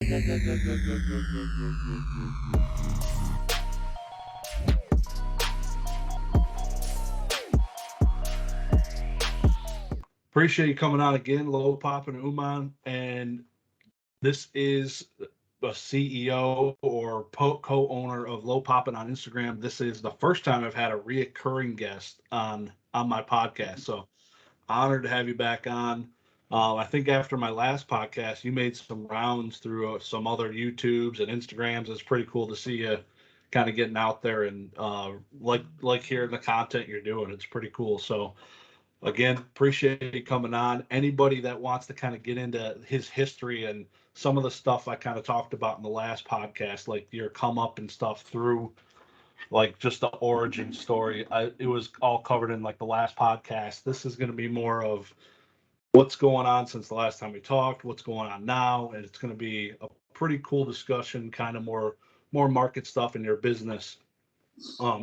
Appreciate you coming on again, Low Pop and Uman. And this is a CEO or co-owner of Low Poppin' on Instagram. This is the first time I've had a reoccurring guest on my podcast. So honored to have you back on. I think after my last podcast, you made some rounds through some other YouTubes and Instagrams. It's pretty cool to see you kind of getting out there and like hearing the content you're doing. It's pretty cool. So again, appreciate you coming on. Anybody that wants to kind of get into his history and some of the stuff I kind of talked about in the last podcast, like your come up and stuff through like just the origin story. It was all covered in like the last podcast. This is going to be more of what's going on since the last time we talked, what's going on now, and it's going to be a pretty cool discussion, kind of more market stuff in your business.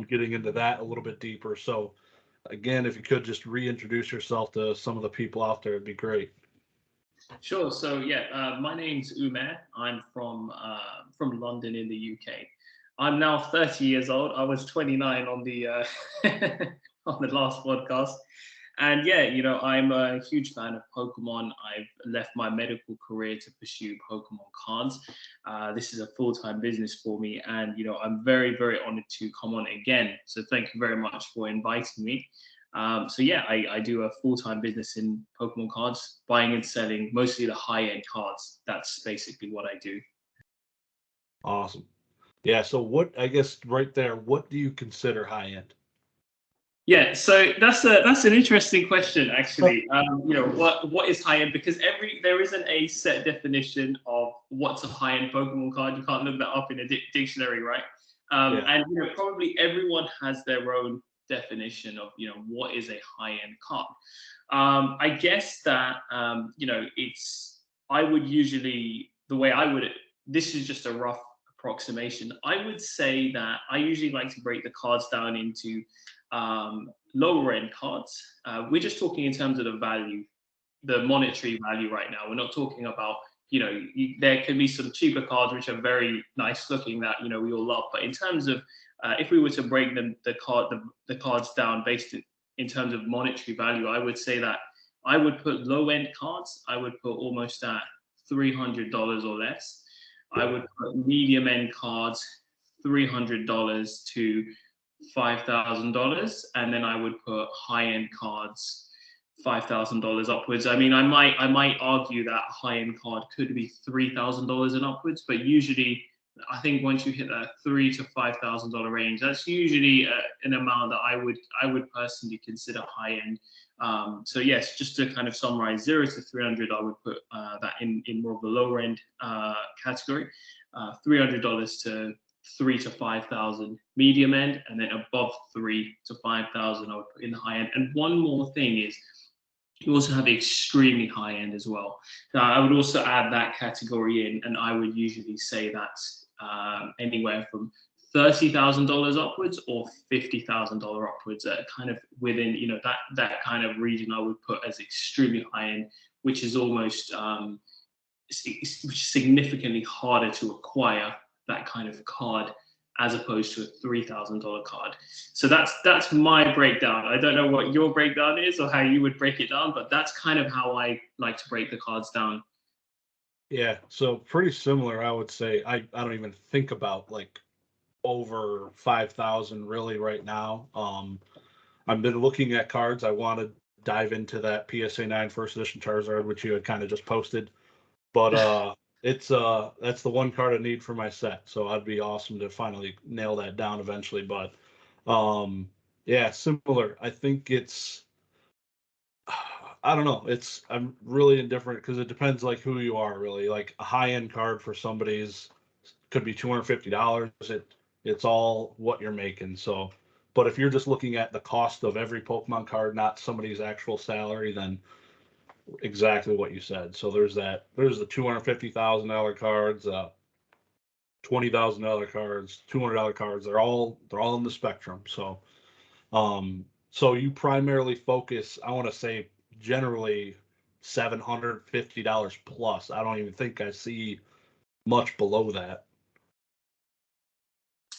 Getting into that a little bit deeper. So again, if you could just reintroduce yourself to some of the people out there, it'd be great. Sure. So yeah, my name's Umair. I'm from London in the UK. I'm now 30 years old. I was 29 on the on the last podcast. And yeah, I'm a huge fan of Pokemon. I've left my medical career to pursue Pokemon cards. This is a full-time business for me, and I'm very, very honored to come on again. So thank you very much for inviting me. So yeah, I do a full-time business in Pokemon cards, buying and selling mostly the high-end cards. That's basically what I do. Awesome. Yeah. So what, I guess right there, what do you consider high end? Yeah, so that's an interesting question actually. What is high end? Because there isn't a set definition of what's a high end Pokemon card. You can't look that up in a dictionary, right? Yeah. And probably everyone has their own definition of what is a high end card. I guess that it's I would usually the way I would this is just a rough approximation. I would say that I usually like to break the cards down into lower end cards. We're just talking in terms of the value, the monetary value right now. We're not talking about, there can be some cheaper cards which are very nice looking that, we all love. But in terms of, if we were to break the cards down based in terms of monetary value, I would say that I would put low end cards, I would put almost at $300 or less. I would put medium end cards, $300 to $5,000, and then I would put high-end cards $5,000 upwards. I mean, I might argue that a high-end card could be $3,000 and upwards, but usually I think once you hit that $3,000 to $5,000 range, that's usually an amount that I would personally consider high-end. So yes, just to kind of summarize, 0 to 300, I would put that in more of the lower end category. $300 to 3,000 to 5,000 medium end, and then above 3,000 to 5,000 I would put in the high end. And one more thing is you also have the extremely high end as well. I would also add that category in, and I would usually say that's anywhere from $30,000 upwards or $50,000 upwards, kind of within that kind of region. I would put as extremely high end, which is almost significantly harder to acquire that kind of card as opposed to a $3,000 card. So that's my breakdown. I don't know what your breakdown is or how you would break it down, but that's kind of how I like to break the cards down. Yeah, so pretty similar, I would say. I don't even think about like over 5,000 really right now. I've been looking at cards. I want to dive into that PSA 9 first edition Charizard, which you had kind of just posted. But it's that's the one card I need for my set. So I'd be awesome to finally nail that down eventually. But yeah, similar. I think it's I don't know. I'm really indifferent because it depends like who you are really. Like a high end card for somebody's could be $250. It's all what you're making. So but if you're just looking at the cost of every Pokemon card, not somebody's actual salary, then exactly what you said. So there's the $250,000 cards, $20,000 cards, $200 cards. They're all in the spectrum. So you primarily focus, I want to say generally $750 plus. I don't even think I see much below that.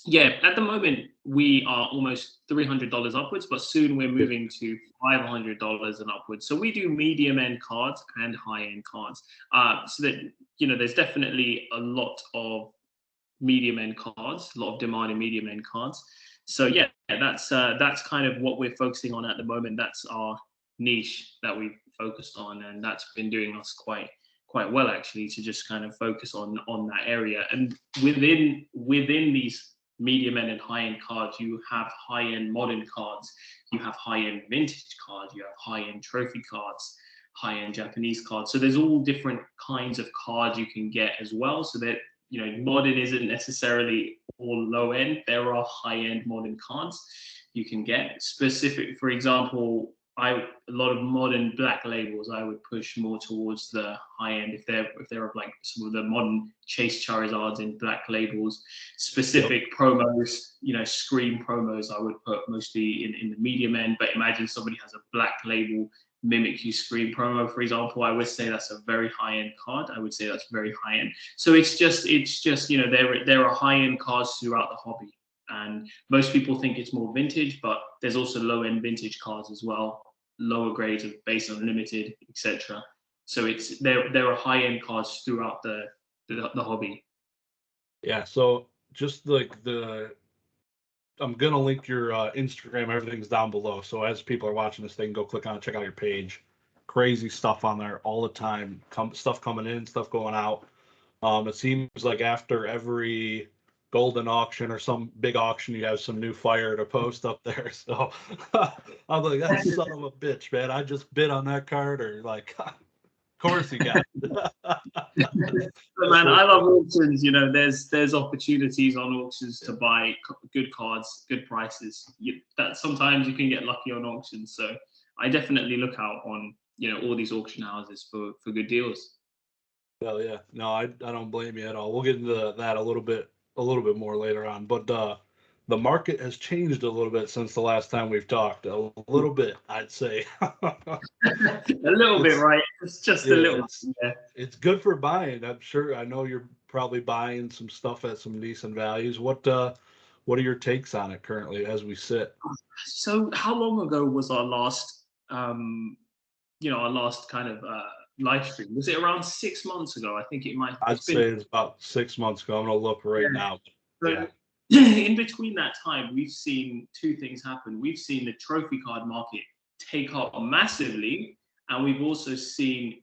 Yeah, at the moment we are almost $300 upwards, but soon we're moving to $500 and upwards. So we do medium end cards and high end cards. So that there's definitely a lot of medium end cards, a lot of demand in medium end cards. So yeah, that's kind of what we're focusing on at the moment. That's our niche that we've focused on, and that's been doing us quite well actually, to just kind of focus on that area. And within these medium end and high end cards, you have high end modern cards, you have high end vintage cards, you have high end trophy cards, high end Japanese cards. So there's all different kinds of cards you can get as well. So that modern isn't necessarily all low end. There are high end modern cards you can get. Specific, for example, a lot of modern black labels I would push more towards the high end. If they're of like some of the modern Chase Charizards in black labels, specific promos, screen promos, I would put mostly in the medium end. But imagine somebody has a black label Mimikyu screen promo, for example. I would say that's a very high end card. I would say that's very high end. So it's just there are high end cards throughout the hobby, and most people think it's more vintage, but there's also low end vintage cards as well, lower grades of base unlimited, etc. So it's there are high end cards throughout the hobby. Yeah. So just like I'm gonna link your Instagram. Everything's down below. So as people are watching this, they can go click on it, check out your page. Crazy stuff on there all the time. Stuff coming in, stuff going out. It seems like after every golden auction or some big auction, you have some new fire to post up there. So I'm like, that son of a bitch, man. I just bid on that card, or like, of course he got it. But man, I love auctions. There's opportunities on auctions to buy good cards, good prices. That sometimes you can get lucky on auctions. So I definitely look out on all these auction houses for good deals. Well, yeah, no, I don't blame you at all. We'll get into that a little bit more later on. But the market has changed a little bit since the last time we've talked. A little bit, I'd say. A little bit, right? It's just a little. It's good for buying. I know you're probably buying some stuff at some decent values. What are your takes on it currently as we sit? So how long ago was our last kind of live stream? Was it around 6 months ago? I think it might. I'd say it's about 6 months ago. I'm gonna look right now. So, in between that time, we've seen two things happen. We've seen the trophy card market take off massively, and we've also seen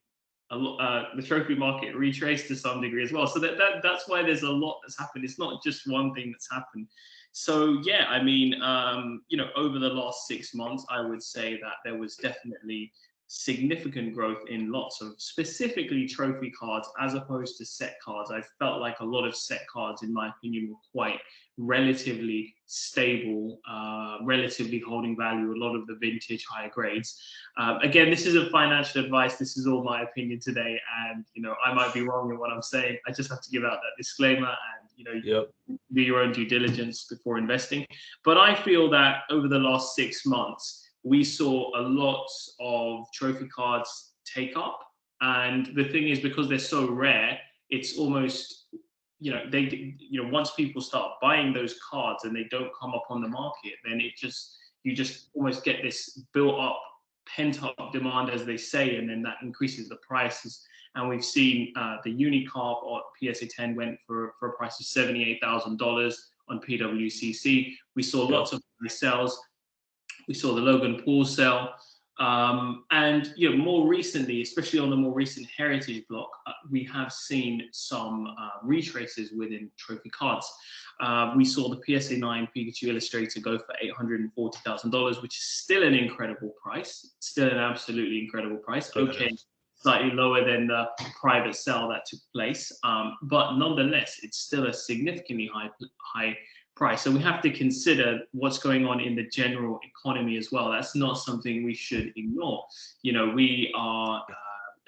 the trophy market retrace to some degree as well. So that's why there's a lot that's happened. It's not just one thing that's happened. So yeah, I mean, over the last 6 months, I would say that there was definitely significant growth in lots of specifically trophy cards as opposed to set cards. I felt like a lot of set cards, in my opinion, were quite relatively stable, relatively holding value, a lot of the vintage higher grades. Again, this isn't financial advice. This is all my opinion today. And, I might be wrong in what I'm saying. I just have to give out that disclaimer and, do your own due diligence before investing. But I feel that over the last 6 months, we saw a lot of trophy cards take up. And the thing is, because they're so rare, it's almost, once people start buying those cards and they don't come up on the market, then you just almost get this built up, pent up demand, as they say, and then that increases the prices. And we've seen the Unicarp or PSA 10 went for a price of $78,000 on PWCC. We saw lots of sales. We saw the Logan Paul sell. And more recently, especially on the more recent heritage block, we have seen some retraces within trophy cards. We saw the PSA 9 Pikachu Illustrator go for $840,000, which is still an incredible price. Still an absolutely incredible price. Okay, slightly lower than the private sale that took place, but nonetheless, it's still a significantly high price. So we have to consider what's going on in the general economy as well. That's not something we should ignore. We are,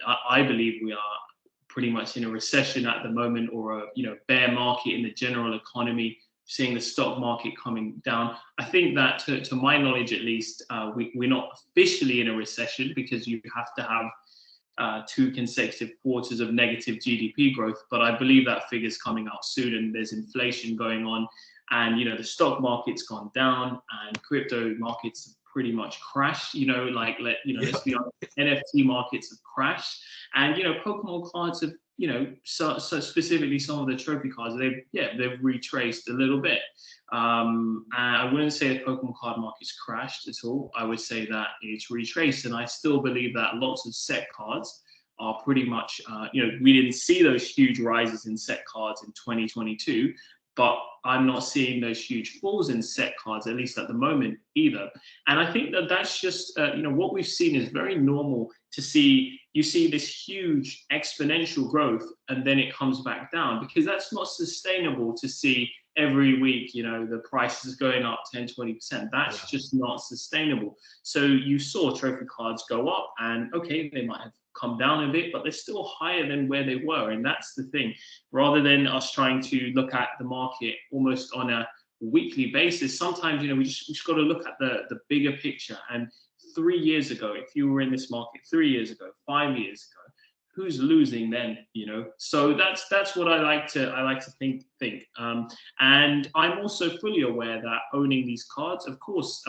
I believe we are pretty much in a recession at the moment, or a bear market in the general economy, seeing the stock market coming down. I think that to my knowledge, at least, we're not officially in a recession, because you have to have 2 consecutive quarters of negative GDP growth, but I believe that figure's coming out soon, and there's inflation going on, and the stock market's gone down, and crypto markets have pretty much crashed. Let's be honest, NFT markets have crashed, and Pokemon cards have, so specifically some of the trophy cards, they've retraced a little bit. And I wouldn't say the Pokemon card market's crashed at all. I would say that it's retraced, and I still believe that lots of set cards are pretty much, we didn't see those huge rises in set cards in 2022, but I'm not seeing those huge falls in set cards, at least at the moment either. And I think that that's just, what we've seen is very normal to see. You see this huge exponential growth, and then it comes back down, because that's not sustainable to see every week, the price is going up 10, 20%. That's just not sustainable. So you saw trophy cards go up, and okay, they might have come down a bit, but they're still higher than where they were. And that's the thing. Rather than us trying to look at the market almost on a weekly basis, sometimes, we just got to look at the bigger picture. And 3 years ago, if you were in this market 3 years ago, 5 years ago, who's losing then? So that's what I like to think. And I'm also fully aware that owning these cards, of course,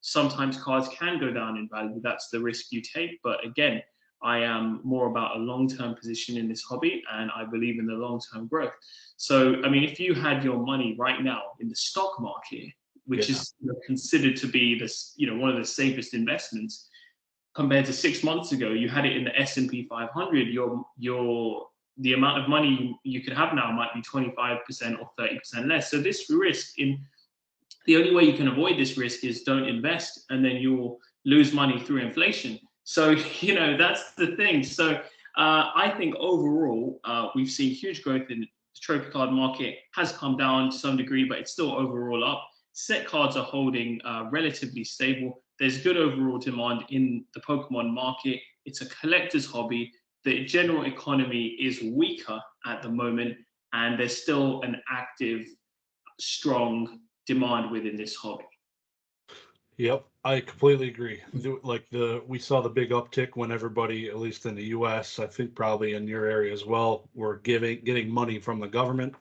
sometimes cards can go down in value. That's the risk you take. But again, I am more about a long-term position in this hobby, and I believe in the long-term growth. So, I mean, if you had your money right now in the stock market, which is considered to be this, one of the safest investments, compared to 6 months ago, you had it in the S&P 500. The amount of money you could have now might be 25% or 30% less. So this risk, the only way you can avoid this risk is don't invest, and then you'll lose money through inflation. So, that's the thing. So I think overall, we've seen huge growth in the trophy card market. Has come down to some degree, but it's still overall up. Set cards are holding relatively stable. There's good overall demand in the Pokemon market. It's a collector's hobby. The general economy is weaker at the moment, and there's still an active, strong demand within this hobby. Yep, I completely agree. We saw the big uptick when everybody, at least in the U.S., I think probably in your area as well, were getting money from the government.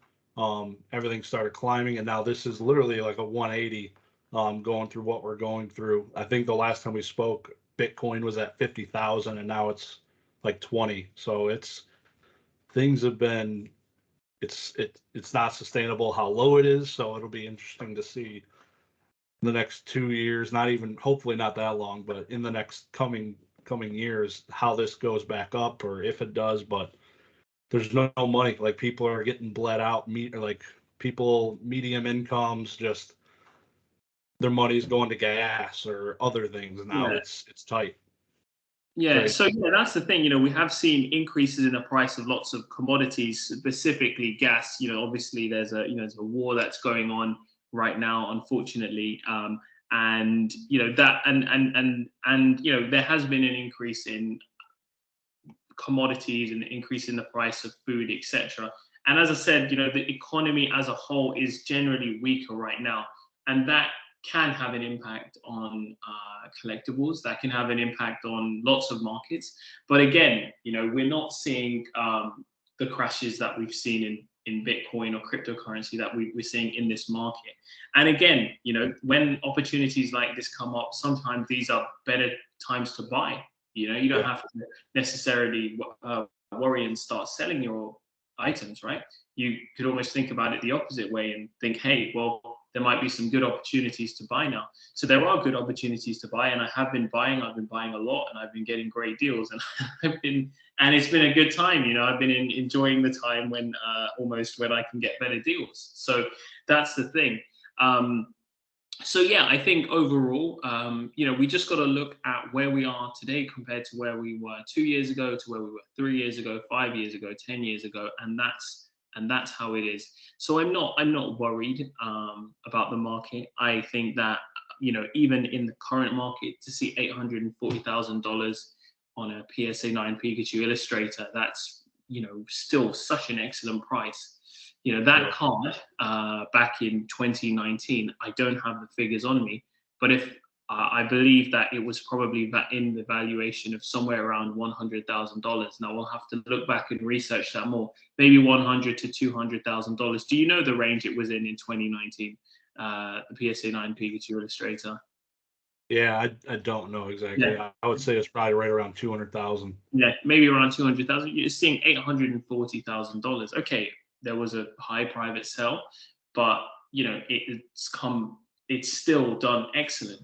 Everything started climbing, and now this is literally like a 180, going through what we're going through. I think the last time we spoke, Bitcoin was at 50,000, and now it's like 20. So things have been, it's not sustainable how low it is. So it'll be interesting to see the next 2 years, not even, hopefully not that long, but in the next coming years, how this goes back up, or if it does. But there's no money. Like, people are getting bled out. People, medium incomes, just their money's going to gas or other things. Now it's tight. Yeah, so that's the thing. We have seen increases in the price of lots of commodities, specifically gas. Obviously there's a war that's going on right now, unfortunately, and that and there has been an increase in commodities and an increase in the price of food, etc. And as I said, the economy as a whole is generally weaker right now, and that can have an impact on collectibles. That can have an impact on lots of markets. But again, we're not seeing the crashes that we've seen in Bitcoin or cryptocurrency that we're seeing in this market. And again, when opportunities like this come up, sometimes these are better times to buy. You don't have to necessarily worry and start selling your items, right? You could almost think about it the opposite way and think, hey, well, there might be some good opportunities to buy now. So there are good opportunities to buy, and I have been buying. I've been buying a lot, and I've been getting great deals, and and it's been a good time. I've been enjoying the time when I can get better deals. So that's the thing. So yeah, I think overall, we just got to look at where we are today compared to where we were 2 years ago, to where we were 3 years ago, 5 years ago, 10 years ago, and that's how it is. So I'm not worried about the market. I think that even in the current market, to see $840,000 on a PSA 9 Pikachu Illustrator, that's still such an excellent price. That card back in 2019, I don't have the figures on me, but if I believe that it was probably in the valuation of somewhere around $100,000. Now we'll have to look back and research that more. Maybe $100,000 to $200,000. Do you know the range it was in 2019? The PSA 9 Pikachu Illustrator. Yeah, I don't know exactly. Yeah. I would say it's probably right around 200,000. Yeah, maybe around 200,000. You're seeing $840,000. Okay, there was a high private sale, but it's still done excellent.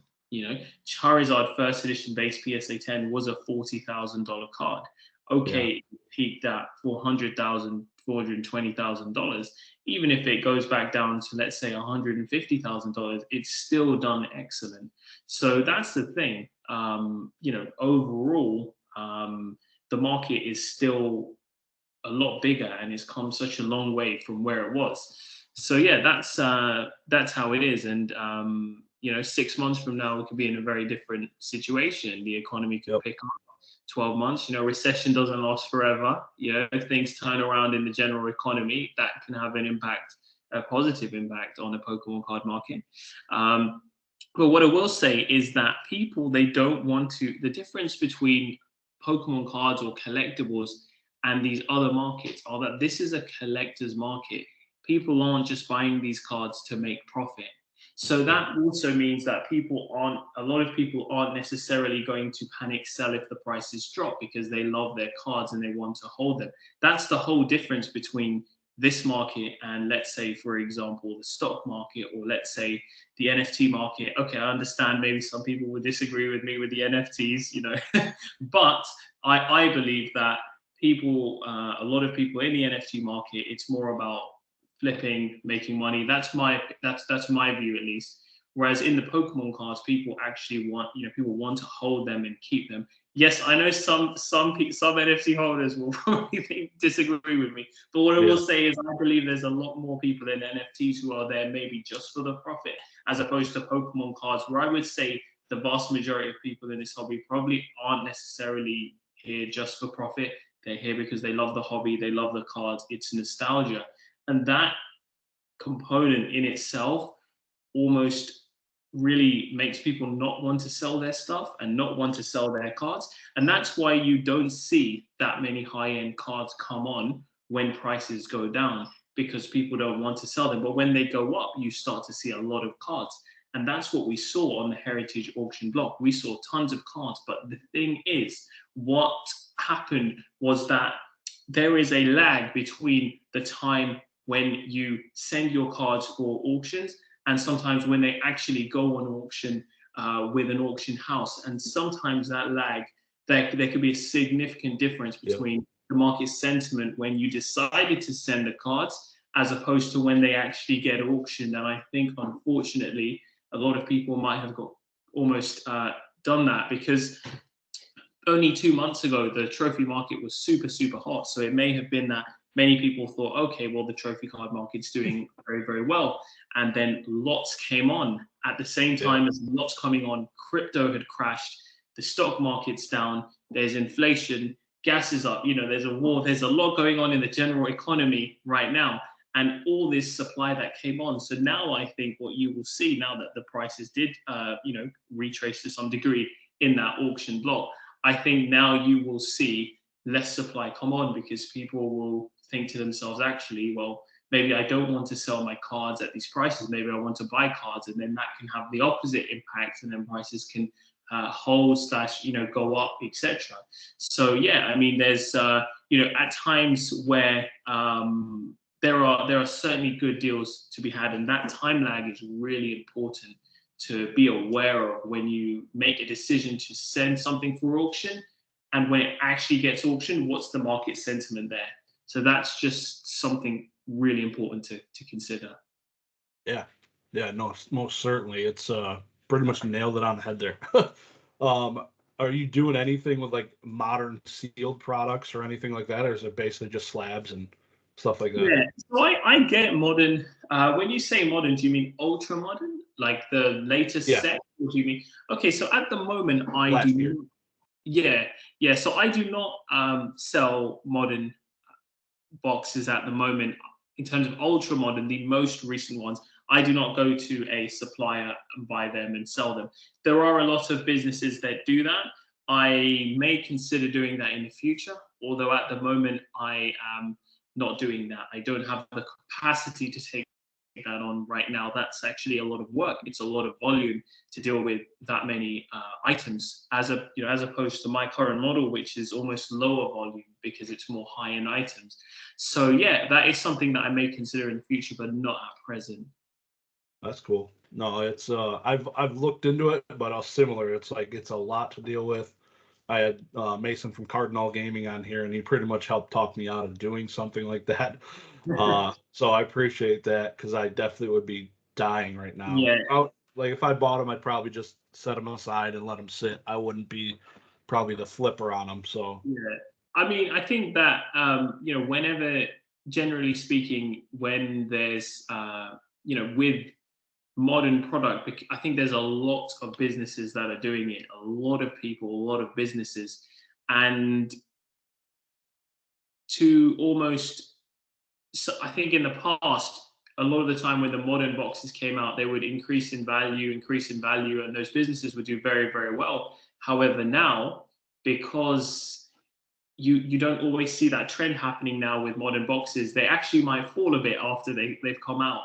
Charizard first edition base PSA 10 was a $40,000 card. Okay, it peaked at $400,000, $420,000. Even if it goes back down to, let's say, $150,000, it's still done excellent. So that's the thing. Overall, the market is still a lot bigger, and it's come such a long way from where it was. So yeah, that's how it is. And 6 months from now, we could be in a very different situation. The economy could pick up. 12 months, recession doesn't last forever. If things turn around in the general economy, that can have an impact, a positive impact on the Pokemon card market. But what I will say is that people, they don't want to, the difference between Pokemon cards or collectibles and these other markets are that this is a collector's market. People aren't just buying these cards to make profit. So that also means that a lot of people aren't necessarily going to panic sell if the prices drop, because they love their cards and they want to hold them. That's the whole difference between this market and, let's say, for example, the stock market, or let's say the NFT market. Okay, I understand maybe some people would disagree with me with the NFTs, but I believe that a lot of people in the NFT market, it's more about flipping, making money. That's my view, at least. Whereas in the Pokemon cards, people actually want, people want to hold them and keep them. Yes, I know some NFT holders will probably disagree with me, but what I will say is I believe there's a lot more people in NFTs who are there maybe just for the profit, as opposed to Pokemon cards, where I would say the vast majority of people in this hobby probably aren't necessarily here just for profit. They're here because they love the hobby, they love the cards, it's nostalgia. And that component in itself almost really makes people not want to sell their stuff and not want to sell their cards. And that's why you don't see that many high-end cards come on when prices go down, because people don't want to sell them. But when they go up, you start to see a lot of cards. And that's what we saw on the Heritage auction block. We saw tons of cards. But the thing is, what happened was that there is a lag between the time when you send your cards for auctions and sometimes when they actually go on auction with an auction house. And sometimes that lag, there could be a significant difference between the market sentiment when you decided to send the cards as opposed to when they actually get auctioned. And I think, unfortunately, a lot of people might have got almost done that, because only 2 months ago, the trophy market was super, super hot. So it may have been that many people thought, okay, well, the trophy card market's doing very, very well. And then lots came on at the same time as lots coming on. Crypto had crashed. The stock market's down. There's inflation. Gas is up. There's a war. There's a lot going on in the general economy right now. And all this supply that came on. So now I think what you will see, now that the prices did, retrace to some degree in that auction block, I think now you will see less supply come on, because people will think to themselves, actually, well, maybe I don't want to sell my cards at these prices. Maybe I want to buy cards, and then that can have the opposite impact, and then prices can hold / go up, etc. So yeah, I mean, there's at times where there are certainly good deals to be had, and that time lag is really important to be aware of when you make a decision to send something for auction, and when it actually gets auctioned, what's the market sentiment there? So that's just something really important to consider. Yeah, no, most certainly. It's pretty much nailed it on the head there. Are you doing anything with like modern sealed products or anything like that, or is it basically just slabs and stuff like that? Yeah, so I get modern. When you say modern, do you mean ultra modern, like the latest set? Or do you mean, okay, so at the moment I do. Yeah. So I do not sell modern boxes at the moment. In terms of ultra modern, the most recent ones I do not go to a supplier and buy them and sell them. There are a lot of businesses that do that. I may consider doing that in the future, although at the moment I am not doing that. I don't have the capacity to take that on right now. That's actually a lot of work. It's a lot of volume to deal with that many items, as opposed to my current model, which is almost lower volume because it's more high-end items. So yeah, that is something that I may consider in the future, but not at present. That's cool. No, it's I've looked into it, but similar. It's like it's a lot to deal with. I had Mason from Cardinal Gaming on here, and he pretty much helped talk me out of doing something like that. So I appreciate that, because I definitely would be dying right now. Yeah. Like if I bought them, I'd probably just set them aside and let them sit. I wouldn't be probably the flipper on them. So Yeah. I mean, I think that, whenever, generally speaking, when there's, with modern product, I think there's a lot of businesses that are doing it, a lot of people, a lot of businesses. And to almost, so I think in the past, a lot of the time when the modern boxes came out, they would increase in value, and those businesses would do very, very well. However, now, because you don't always see that trend happening now with modern boxes, they actually might fall a bit after they've come out.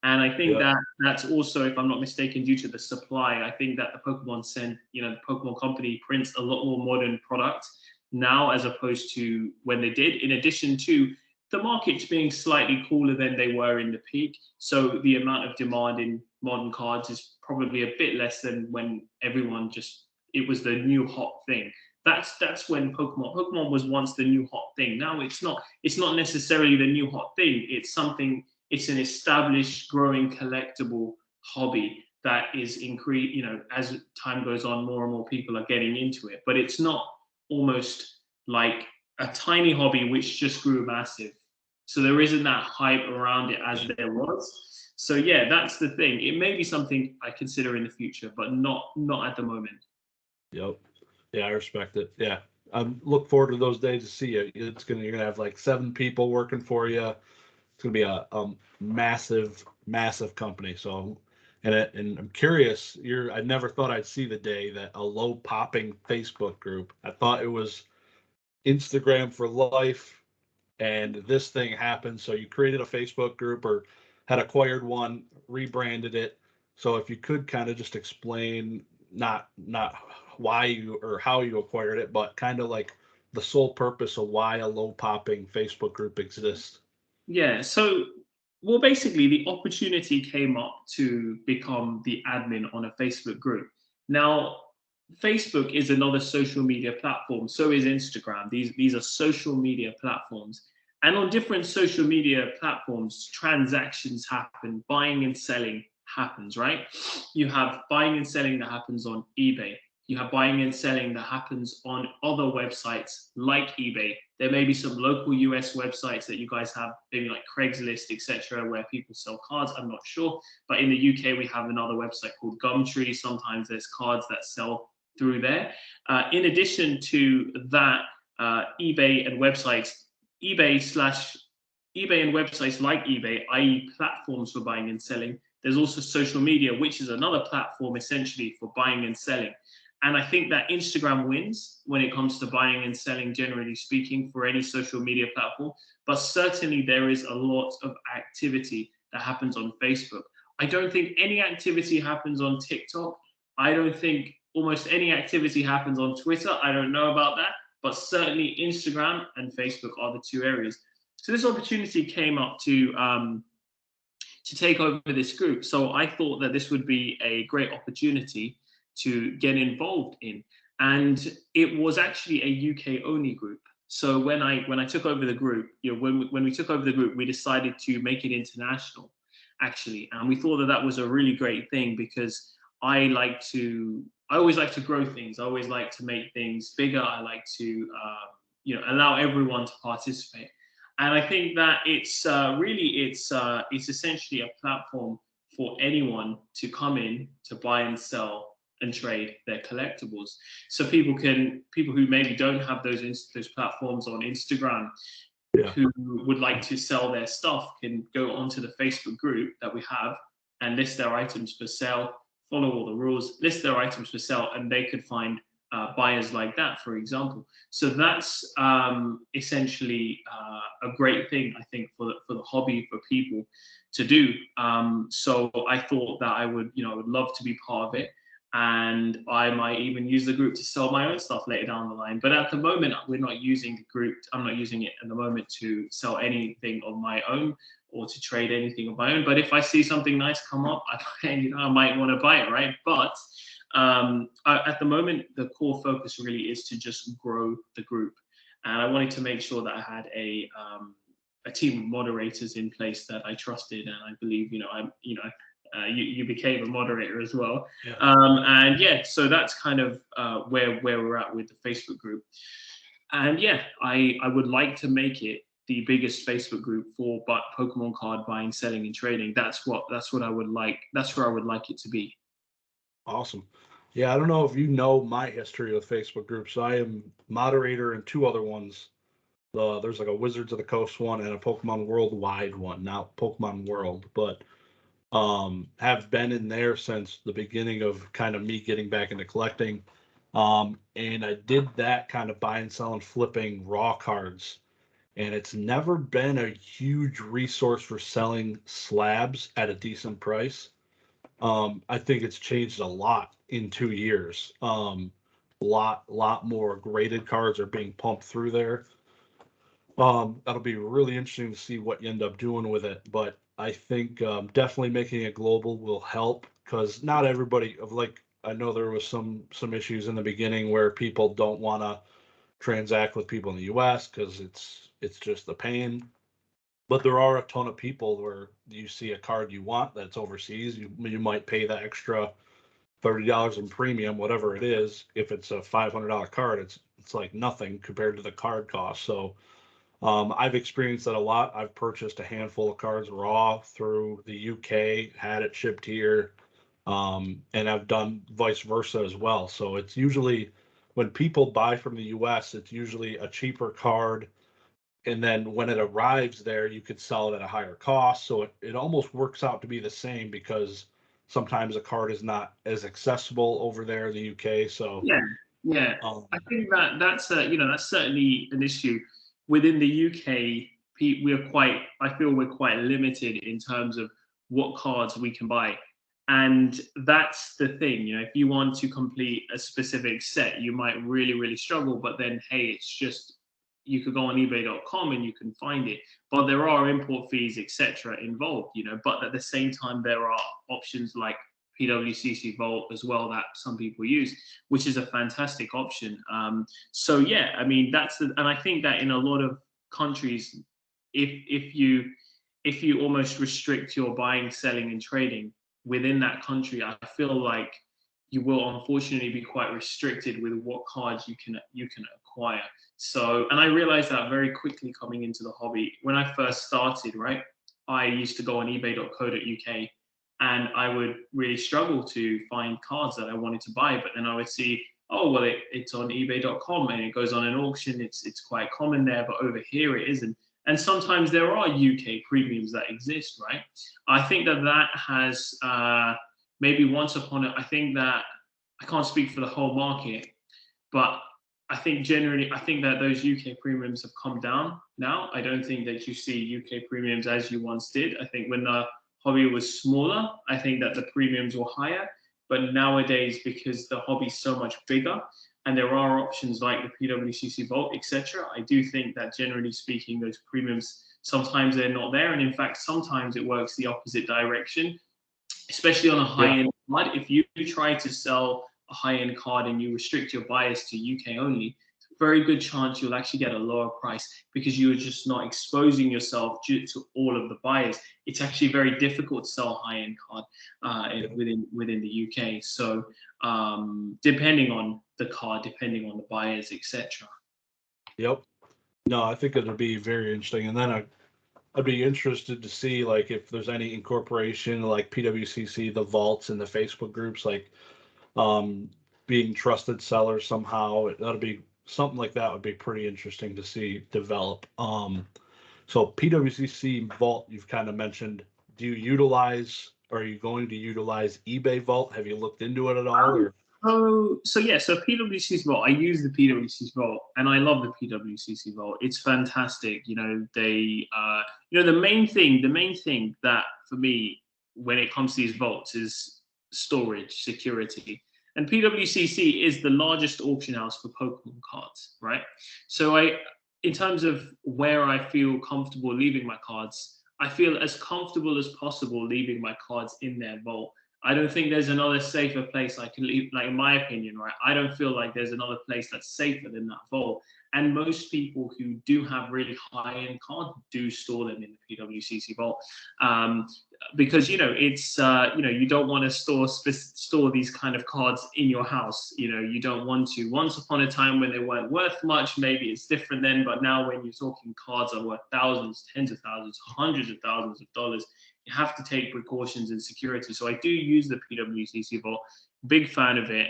And I think yeah, that's also, if I'm not mistaken, due to the supply. I think that the Pokemon company prints a lot more modern product now as opposed to when they did, in addition to the markets being slightly cooler than they were in the peak. So the amount of demand in modern cards is probably a bit less than when it was the new hot thing. That's when Pokemon was once the new hot thing. Now it's not necessarily the new hot thing. It's an established, growing collectible hobby that is as time goes on, more and more people are getting into it. But it's not almost like a tiny hobby which just grew massive. So there isn't that hype around it as there was. So yeah, that's the thing. It may be something I consider in the future, but not at the moment. yep, yeah, I respect it. Yeah, I look forward to those days to see you. You're gonna have like 7 people working for you. It's gonna be a massive, massive company. So, and I'm curious. I never thought I'd see the day that a low popping Facebook group. I thought it was Instagram for life, and this thing happened. So you created a Facebook group, or had acquired one, rebranded it. So if you could kind of just explain, not why you or how you acquired it, but kind of like the sole purpose of why a low popping Facebook group exists. Yeah. So, well, basically, the opportunity came up to become the admin on a Facebook group. Now, Facebook is another social media platform. So is Instagram. These are social media platforms. And on different social media platforms, transactions happen, buying and selling happens, right? You have buying and selling that happens on eBay. You have buying and selling that happens on other websites like eBay. There may be some local US websites that you guys have, maybe like Craigslist, etc., where people sell cards. I'm not sure. But in the UK, we have another website called Gumtree. Sometimes there's cards that sell through there. In addition to that, eBay and websites, eBay and websites like eBay, i.e. platforms for buying and selling. There's also social media, which is another platform essentially for buying and selling. And I think that Instagram wins when it comes to buying and selling, generally speaking, for any social media platform. But certainly there is a lot of activity that happens on Facebook. I don't think any activity happens on TikTok. I don't think almost any activity happens on Twitter. I don't know about that. But certainly Instagram and Facebook are the 2 areas. So this opportunity came up to take over this group. So I thought that this would be a great opportunity to get involved in. And it was actually a UK only group. So when I took over the group, when we took over the group, we decided to make it international, actually. And we thought that was a really great thing, because I always like to grow things. I always like to make things bigger. I like to allow everyone to participate. And I think that it's essentially a platform for anyone to come in to buy and sell and trade their collectibles. So people who maybe don't have those platforms on Instagram, Yeah. who would like to sell their stuff, can go onto the Facebook group that we have, and list their items for sale, follow all the rules, list their items for sale, and they could find buyers like that, for example. So that's essentially a great thing, I think, for the hobby, for people to do. So I thought that I would love to be part of it, and I might even use the group to sell my own stuff later down the line. But at the moment, we're not using the group. I'm not using it at the moment to sell anything of my own or to trade anything of my own. But if I see something nice come up, I might want to buy it, right? But at the moment, the core focus really is to just grow the group, and I wanted to make sure that I had a team of moderators in place that I trusted, and I believe you became a moderator as well. Yeah. And yeah, so that's kind of where we're at with the Facebook group. And yeah, I would like to make it the biggest Facebook group for Pokemon card buying, selling, and trading. That's what I would like. That's where I would like it to be. Awesome. Yeah, I don't know if you know my history with Facebook groups. I am moderator in two other ones. There's like a Wizards of the Coast one and a Pokemon Worldwide one, now Pokemon World, but have been in there since the beginning of kind of me getting back into collecting. And I did that kind of buying, selling, flipping raw cards. And it's never been a huge resource for selling slabs at a decent price. I think it's changed a lot in 2 years. Lot more graded cards are being pumped through there. That'll be really interesting to see what you end up doing with it. But I think definitely making it global will help, because not everybody I know there was some issues in the beginning where people don't want to transact with people in the U.S. because it's just a pain. But there are a ton of people where you see a card you want that's overseas, you might pay the extra $30 in premium, whatever it is. If it's a $500 card, it's like nothing compared to the card cost. So I've experienced that a lot. I've purchased a handful of cards raw through the UK, had it shipped here, and I've done vice versa as well. So it's usually when people buy from the US, it's usually a cheaper card, and then when it arrives there, you could sell it at a higher cost. So it almost works out to be the same, because sometimes a card is not as accessible over there in the UK. So yeah, I think that's certainly an issue within the UK. I feel we're quite limited in terms of what cards we can buy. And that's the thing, if you want to complete a specific set, you might really, really struggle. But then, hey, it's just, you could go on ebay.com and you can find it. But there are import fees, etc., involved, But at the same time, there are options like PWCC Vault as well that some people use, which is a fantastic option. So yeah, I mean and I think that in a lot of countries, if you almost restrict your buying, selling, and trading within that country, I feel like you will unfortunately be quite restricted with what cards you can acquire. So, and I realized that very quickly coming into the hobby. When I first started, right, I used to go on ebay.co.uk, and I would really struggle to find cards that I wanted to buy. But then I would see, oh, well, it's on ebay.com and it goes on an auction. It's quite common there, but over here it isn't. And sometimes there are UK premiums that exist, right? I think that has maybe once upon it, I think that, I can't speak for the whole market, but I think that those UK premiums have come down now. I don't think that you see UK premiums as you once did. I think when the hobby was smaller, I think that the premiums were higher. But nowadays, because the hobby's so much bigger and there are options like the PWCC Vault, etc., I do think that generally speaking, those premiums, sometimes they're not there. And in fact, sometimes it works the opposite direction, especially on a high-end card. If you try to sell a high-end card and you restrict your buyers to UK only, it's a very good chance you'll actually get a lower price, because you're just not exposing yourself to all of the buyers. It's actually very difficult to sell a high-end card within the UK. So depending on the card, depending on the buyers, etc. Yep. No, I think it'll be very interesting. And then I'd be interested to see like if there's any incorporation like PWCC, the vaults, and the Facebook groups, like being trusted sellers somehow. That'll be something like that would be pretty interesting to see develop. So PWCC Vault, you've kind of mentioned do you utilize? Are you going to utilize eBay Vault? Have you looked into it at all? Or So yeah, so PWCC Vault, I use the PWCC Vault, and I love the PWCC Vault. It's fantastic. The main thing that for me when it comes to these vaults is storage, security. And PWCC is the largest auction house for Pokemon cards, right? So in terms of where I feel comfortable leaving my cards, I feel as comfortable as possible leaving my cards in their vault. I don't think there's another safer place I can leave, like in my opinion, right? I don't feel like there's another place that's safer than that vault. And most people who do have really high-end cards do store them in the PWCC vault, because it's you don't want to store these kind of cards in your house. You don't want to. Once upon a time when they weren't worth much, maybe it's different then. But now when you're talking cards are worth thousands, tens of thousands, hundreds of thousands of dollars, you have to take precautions and security. So I do use the PWCC Vault. Big fan of it.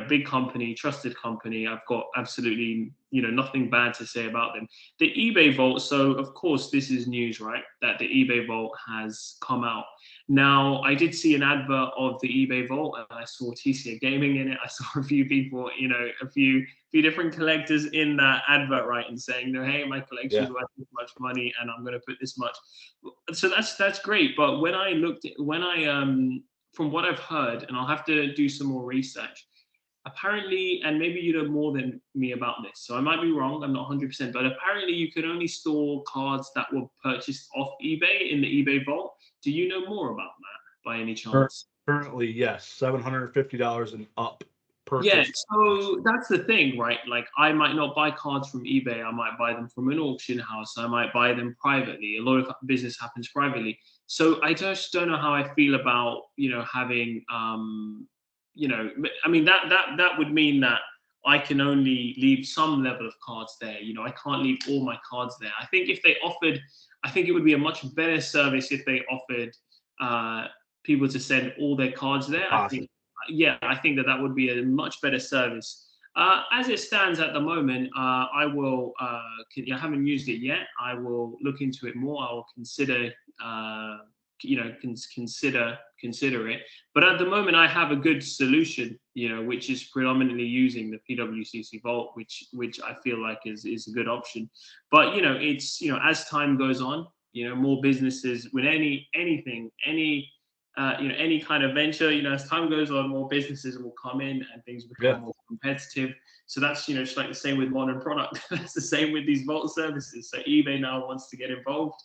Big company, trusted company. I've got absolutely, nothing bad to say about them. The eBay Vault. So of course, this is news, right? That the eBay Vault has come out. Now, I did see an advert of the eBay Vault, and I saw TCA Gaming in it. I saw a few people, a few different collectors in that advert, right, and saying, hey, my collection's worth this much money, and I'm going to put this much. So that's great. But from what I've heard, and I'll have to do some more research, apparently, and maybe you know more than me about this, so I might be wrong, I'm not 100%, but apparently you can only store cards that were purchased off eBay in the eBay Vault. Do you know more about that by any chance? Currently, yes, $750 and up. Yeah, so that's the thing, right? Like, I might not buy cards from eBay. I might buy them from an auction house. I might buy them privately. A lot of business happens privately. So I just don't know how I feel about, having, I mean, that would mean that I can only leave some level of cards there. I can't leave all my cards there. I think it would be a much better service if they offered people to send all their cards there. Awesome. I think that would be a much better service. As it stands at the moment, I haven't used it yet. I will look into it more. I will consider, consider it. But at the moment, I have a good solution, which is predominantly using the PWCC Vault, which I feel like is a good option. But it's as time goes on, more businesses with anything. Any kind of venture, as time goes on, more businesses will come in and things become more competitive. So that's, just like the same with modern product. That's the same with these vault services. So eBay now wants to get involved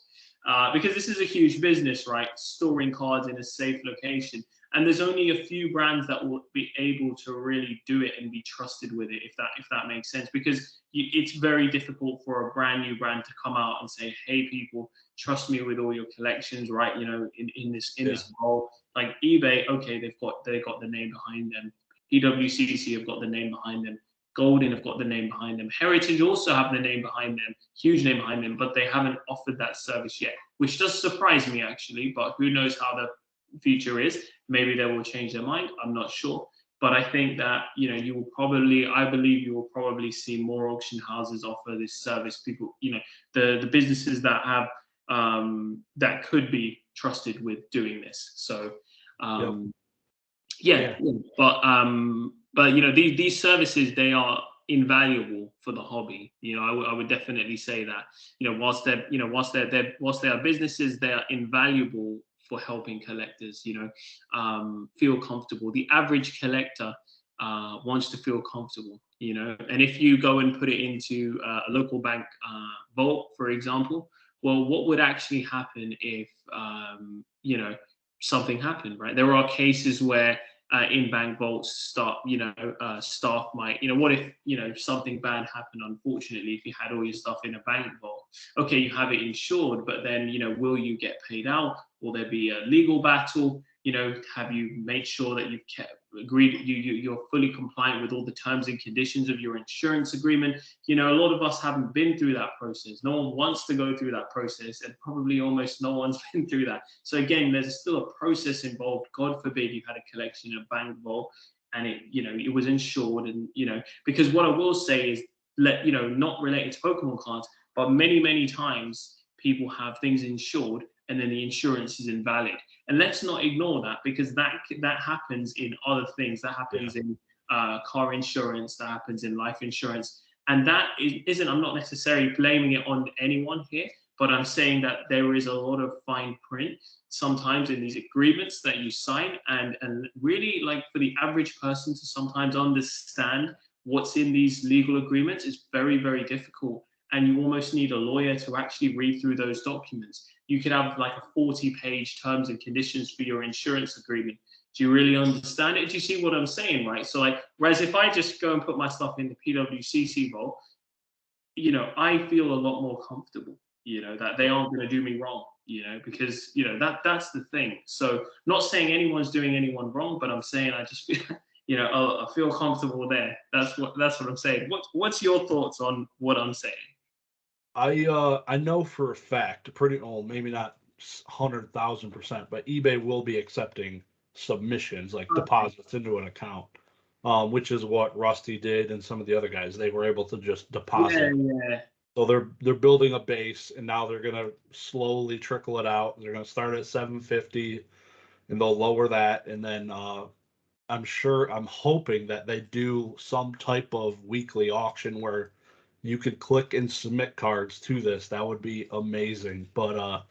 because this is a huge business, right? Storing cards in a safe location. And there's only a few brands that will be able to really do it and be trusted with it, if that makes sense. Because it's very difficult for a brand new brand to come out and say, hey, people, trust me with all your collections, right? In this role, like eBay, okay, they've got the name behind them. PWCC have got the name behind them. Golden have got the name behind them. Heritage also have the name behind them, huge name behind them, but they haven't offered that service yet, which does surprise me actually. But who knows how the future is? Maybe they will change their mind. I'm not sure. But I think that I believe you will probably see more auction houses offer this service. People, the businesses that have that could be trusted with doing this. So but these services, they are invaluable for the hobby. I would definitely say that. Whilst they are businesses, they are invaluable for helping collectors. Feel comfortable. The average collector wants to feel comfortable. And if you go and put it into a local bank vault, for example, well, what would actually happen if something happened, right? There are cases where in bank vaults staff might, what if something bad happened, unfortunately, if you had all your stuff in a bank vault. Okay, you have it insured, but then will you get paid out? Will there be a legal battle? Have you made sure that you've agreed you're fully compliant with all the terms and conditions of your insurance agreement? A lot of us haven't been through that process. No one wants to go through that process, and probably almost no one's been through that. So again, there's still a process involved. God forbid you had a collection in a bank vault and it was insured, and because what I will say is, not related to Pokemon cards, but many times people have things insured and then the insurance is invalid. And let's not ignore that, because that happens in other things. That happens in car insurance, that happens in life insurance. And that isn't, I'm not necessarily blaming it on anyone here, but I'm saying that there is a lot of fine print sometimes in these agreements that you sign, and really, like, for the average person to sometimes understand what's in these legal agreements is very, very difficult. And you almost need a lawyer to actually read through those documents. You could have like a 40-page terms and conditions for your insurance agreement. Do you really understand it? Do you see what I'm saying, right? So, like, whereas if I just go and put my stuff in the PWCC vault, you know, I feel a lot more comfortable, you know, that they aren't going to do me wrong, you know, because, you know, that's the thing. So, not saying anyone's doing anyone wrong, but I'm saying I just feel, you know, I feel comfortable there. That's what I'm saying. What's your thoughts on what I'm saying? I know for a fact, pretty old, maybe not 100,000%, but eBay will be accepting submissions, like deposits into an account, which is what Rusty did and some of the other guys. They were able to just deposit. Yeah. So they're building a base, and now they're gonna slowly trickle it out. They're gonna start at 750, and they'll lower that, and then I'm hoping that they do some type of weekly auction where you could click and submit cards to this. That would be amazing. But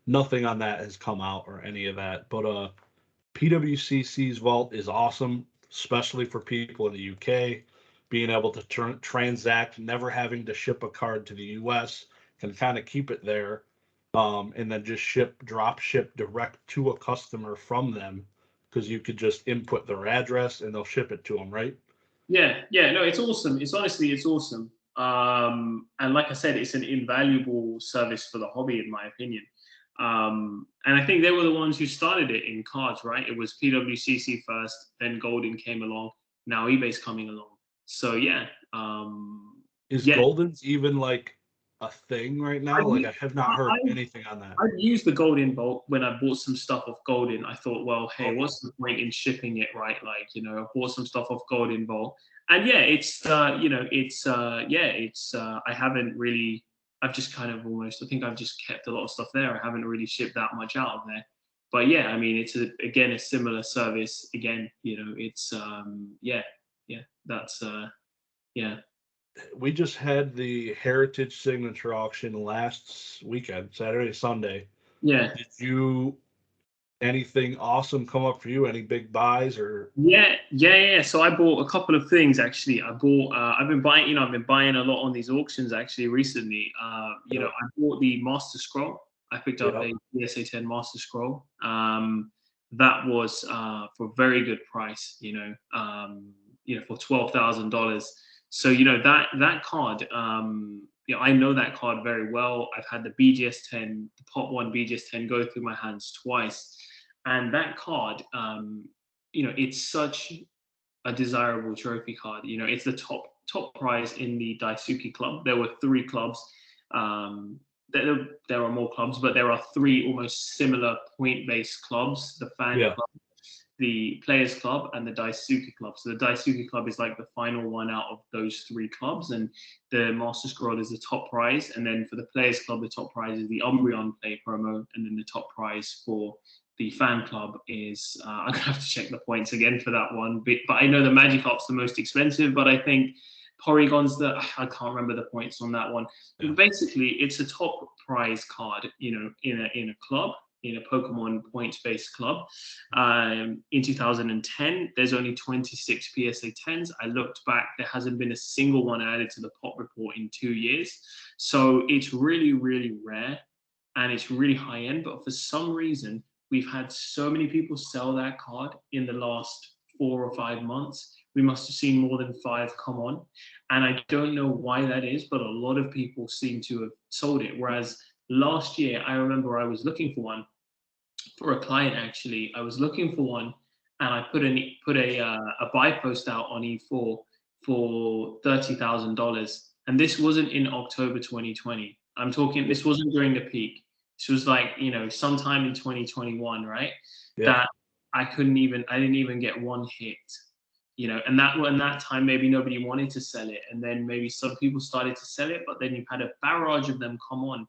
nothing on that has come out or any of that. But PWCC's vault is awesome, especially for people in the UK. Being able to transact, never having to ship a card to the US, can kind of keep it there, and then just drop ship direct to a customer from them, because you could just input their address and they'll ship it to them, right? Yeah, no, it's awesome. It's honestly, it's awesome. And like I said, it's an invaluable service for the hobby, in my opinion. And I think they were the ones who started it in cards, right? It was PWCC first, then Golden came along, now eBay's coming along. So yeah, Is yeah. Golden's even like a thing right now? Like, I have not heard anything on that. I've used the Golden Bolt when I bought some stuff off Golden. I thought, well, hey, Okay. what's the point in shipping it, right? Like, you know, I bought some stuff off Golden Bolt, and yeah, it's you know, it's I haven't really. I've just kind of almost. I think I've just kept a lot of stuff there. I haven't really shipped that much out of there. But yeah, I mean, it's again a similar service. Again, you know, it's yeah, that's yeah. We just had the Heritage Signature auction last weekend, Saturday, Sunday. Yeah. Did you anything awesome come up for you? Any big buys or? Yeah. So I bought a couple of things actually. I've been buying, I've been buying a lot on these auctions actually recently. You know, I bought the Master Scroll. I picked up a PSA 10 Master Scroll. That was for a very good price. You know, for $12,000. So you know that card. I know that card very well. I've had the BGS 10, the Pop One BGS 10 go through my hands twice. And that card, it's such a desirable trophy card. You know, it's the top prize in the Daisuke Club. There were 3 clubs. There are more clubs, but there are 3 almost similar point-based clubs: the Fan Club, the Players Club, and the Daisuke Club. So the Daisuke Club is like the final one out of those 3 clubs, and the Master Scroll is the top prize. And then for the Players Club, the top prize is the Umbreon Play promo, and then the top prize for the Fan Club is I'm gonna have to check the points again for that one, but I know the Magikarp's the most expensive, but I think Porygon's I can't remember the points on that one. But basically, it's a top prize card, you know, in a club, in a Pokemon points-based club. In 2010, there's only 26 PSA 10s. I looked back, there hasn't been a single one added to the Pop Report in 2 years. So it's really, really rare, and it's really high end. But for some reason, we've had so many people sell that card in the last 4 or 5 months. We must have seen more than 5 come on. And I don't know why that is, but a lot of people seem to have sold it. Whereas last year, I remember I was looking for one for a client, actually. I was looking for one, and I put a buy post out on E4 for $30,000. And this wasn't in October 2020. I'm talking, this wasn't during the peak. This was like, you know, sometime in 2021, right? That I didn't even get one hit, you know, and that time maybe nobody wanted to sell it, and then maybe some people started to sell it, but then you've had a barrage of them come on.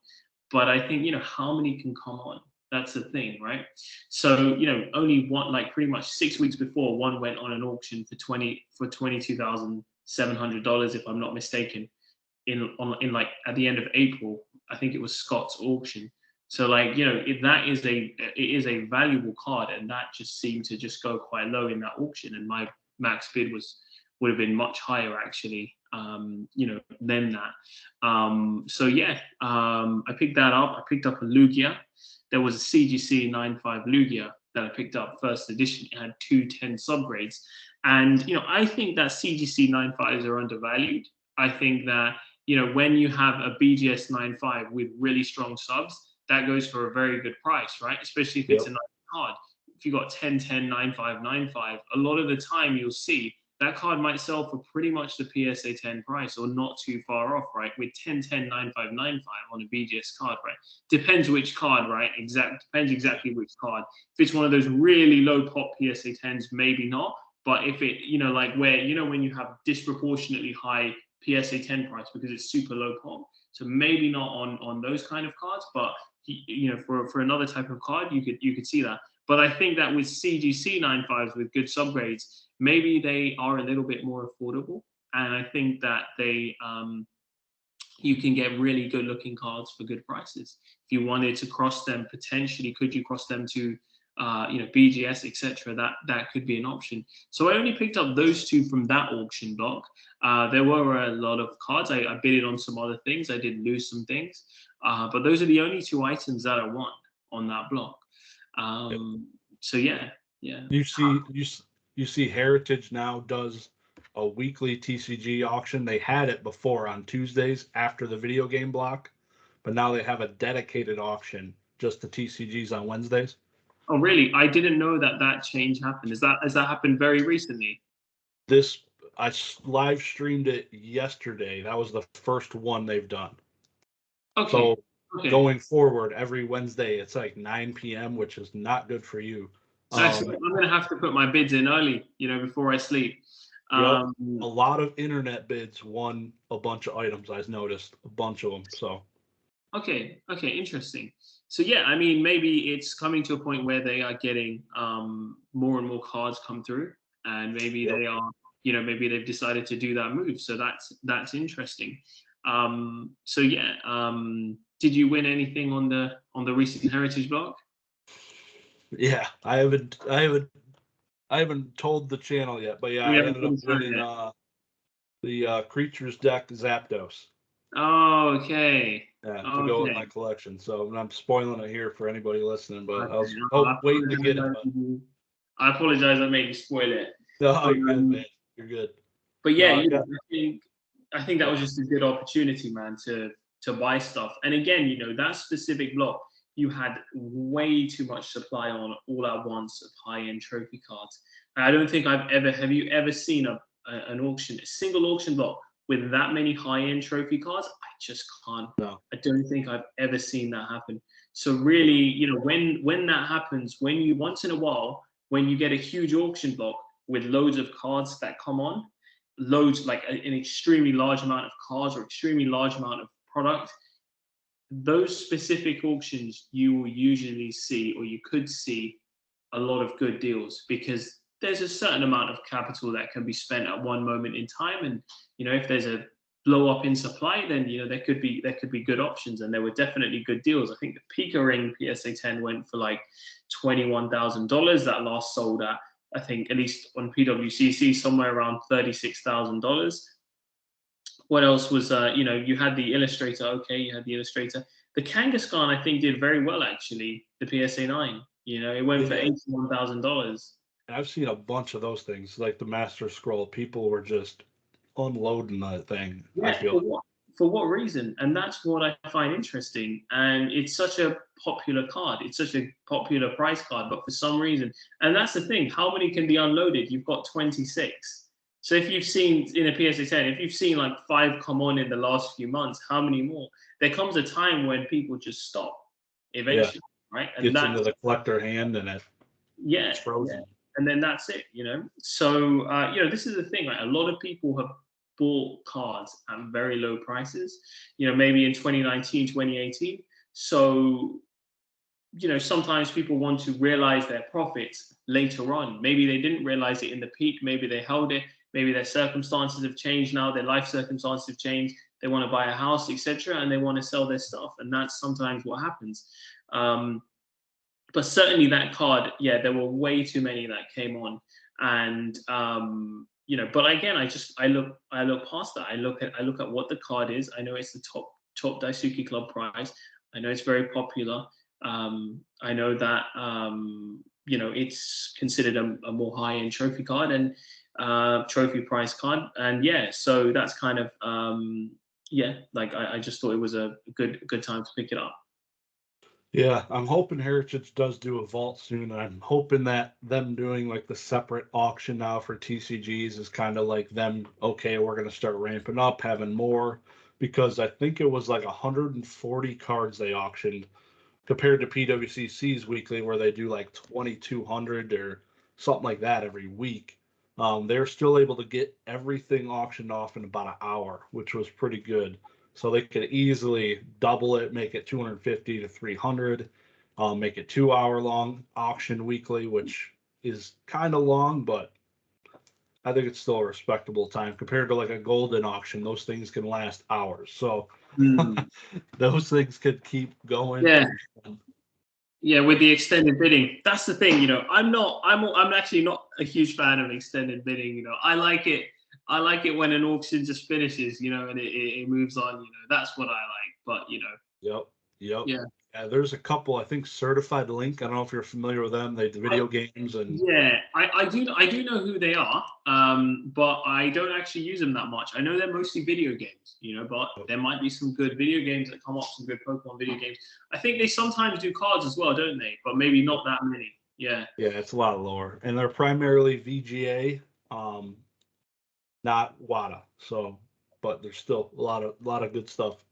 But I think, you know, how many can come on? That's the thing, right? So, you know, only one, like pretty much 6 weeks before, one went on an auction for $22,700, if I'm not mistaken, in like at the end of April. I think it was Scott's auction. So like, you know, it is a valuable card, and that just seemed to just go quite low in that auction. And my max bid would have been much higher actually, you know, than that. So yeah, I picked that up. I picked up a Lugia. There was a CGC 95 Lugia that I picked up first edition. It had 210 subgrades. And, you know, I think that CGC 95s are undervalued. I think that, you know, when you have a BGS 95 with really strong subs, that goes for a very good price, right? Especially if it's a nice card. If you got 10, 10, 95, 95, a lot of the time you'll see that card might sell for pretty much the PSA 10 price or not too far off, right? With 10, 10, 95, 95 on a BGS card, right? Depends which card, right? Depends exactly which card. If it's one of those really low pop PSA 10s, maybe not. But if it, you know, like where, you know, when you have disproportionately high PSA 10 price because it's super low pop. So maybe not on those kind of cards, but you know, for another type of card, you could see that. But I think that with CGC 95s with good subgrades, maybe they are a little bit more affordable, and I think that they you can get really good looking cards for good prices. If you wanted to cross them, potentially, could you cross them to you know, BGS, etc.? That could be an option. So I only picked up those two from that auction block. There were a lot of cards. I bidded on some other things. I did lose some things, but those are the only two items that I won on that block. So yeah. You see Heritage now does a weekly TCG auction. They had it before on Tuesdays after the video game block, but now they have a dedicated auction just to TCGs on Wednesdays. Oh, really? I didn't know that change happened. Has that happened very recently? I live streamed it yesterday. That was the first one they've done. Okay. So okay. going forward, every Wednesday it's like 9 p.m., which is not good for you. So actually, I'm gonna have to put my bids in early, you know, before I sleep. Yep. A lot of internet bids won a bunch of items. I've noticed a bunch of them. So okay, interesting. So yeah, I mean, maybe it's coming to a point where they are getting more and more cards come through, and maybe they are, you know, maybe they've decided to do that move. So that's interesting. So yeah, did you win anything on the recent Heritage block? Yeah, I haven't told the channel yet, but yeah, I ended up winning the Creatures deck Zapdos. Oh, okay. Yeah, to go in my collection. So I'm spoiling it here for anybody listening, but I was waiting to get it. But I apologize, I made you spoil it. No, you're good, man. You're good. But yeah, no, I think that was just a good opportunity, man, to buy stuff. And again, you know, that specific block, you had way too much supply on all at once of high-end trophy cards. And I don't think have you ever seen an auction, a single auction block with that many high-end trophy cards? I just can't. No. I don't think I've ever seen that happen. So really, you know, when that happens, once in a while, when you get a huge auction block with loads of cards that come on, loads, like an extremely large amount of cards or extremely large amount of product, those specific auctions you will usually see, or you could see, a lot of good deals, because there's a certain amount of capital that can be spent at one moment in time, and you know, if there's a blow up in supply, then you know there could be good options, and there were definitely good deals. I think the Pika Ring PSA 10 went for like $21,000. That last sold at, I think, at least on PWCC, somewhere around $36,000. What else was, you know, you had the Illustrator. Okay, you had the Illustrator. The Kangaskhan, I think, did very well, actually, the PSA 9. You know, it went for $81,000. I've seen a bunch of those things, like the Master Scroll. People were just unloading that thing. Yeah, I feel for what reason? And that's what I find interesting. And it's such a popular card. It's such a popular price card, but for some reason, and that's the thing, how many can be unloaded? You've got 26. So if you've seen in a PSA 10, if you've seen like 5 come on in the last few months, how many more? There comes a time when people just stop eventually, right? And gets into the collector hand and it's frozen. And then that's it, you know? So, you know, this is the thing, right? A lot of people have bought cards at very low prices, you know, maybe in 2019, 2018. So sometimes people want to realize their profits later on. Maybe they didn't realize it in the peak. Maybe they held it. Maybe their circumstances have changed now. Their life circumstances have changed. They want to buy a house, etc., and they want to sell their stuff. And that's sometimes what happens. But certainly that card, yeah, there were way too many that came on, and but again, I look past that. I look at what the card is. I know it's the top Daisuke Club prize. I know it's very popular. I know that it's considered a more high-end trophy card and trophy prize card, and yeah, so that's kind of I just thought it was a good time to pick it up. Yeah, I'm hoping Heritage does do a vault soon. And I'm hoping that them doing like the separate auction now for TCGs is kind of like them, okay, we're going to start ramping up, having more, because I think it was like 140 cards they auctioned compared to PWCC's weekly where they do like 2,200 or something like that every week. They're still able to get everything auctioned off in about an hour, which was pretty good. So they could easily double it, make it 250 to 300, make it 2 hour long auction weekly, which is kind of long, but I think it's still a respectable time compared to like a golden auction. Those things can last hours. So those things could keep going. Yeah. Yeah, with the extended bidding, that's the thing. I'm actually not a huge fan of extended bidding. I like it when an auction just finishes, and it moves on. That's what I like. But Yep. Yeah. There's a couple. I think Certified Link. I don't know if you're familiar with them. They do video games and. Yeah, I do know who they are, but I don't actually use them that much. I know they're mostly video games, but there might be some good video games that come up, some good Pokemon video games. I think they sometimes do cards as well, don't they? But maybe not that many. Yeah. Yeah, it's a lot lower, and they're primarily VGA, not WADA. So, but there's still a lot of good stuff.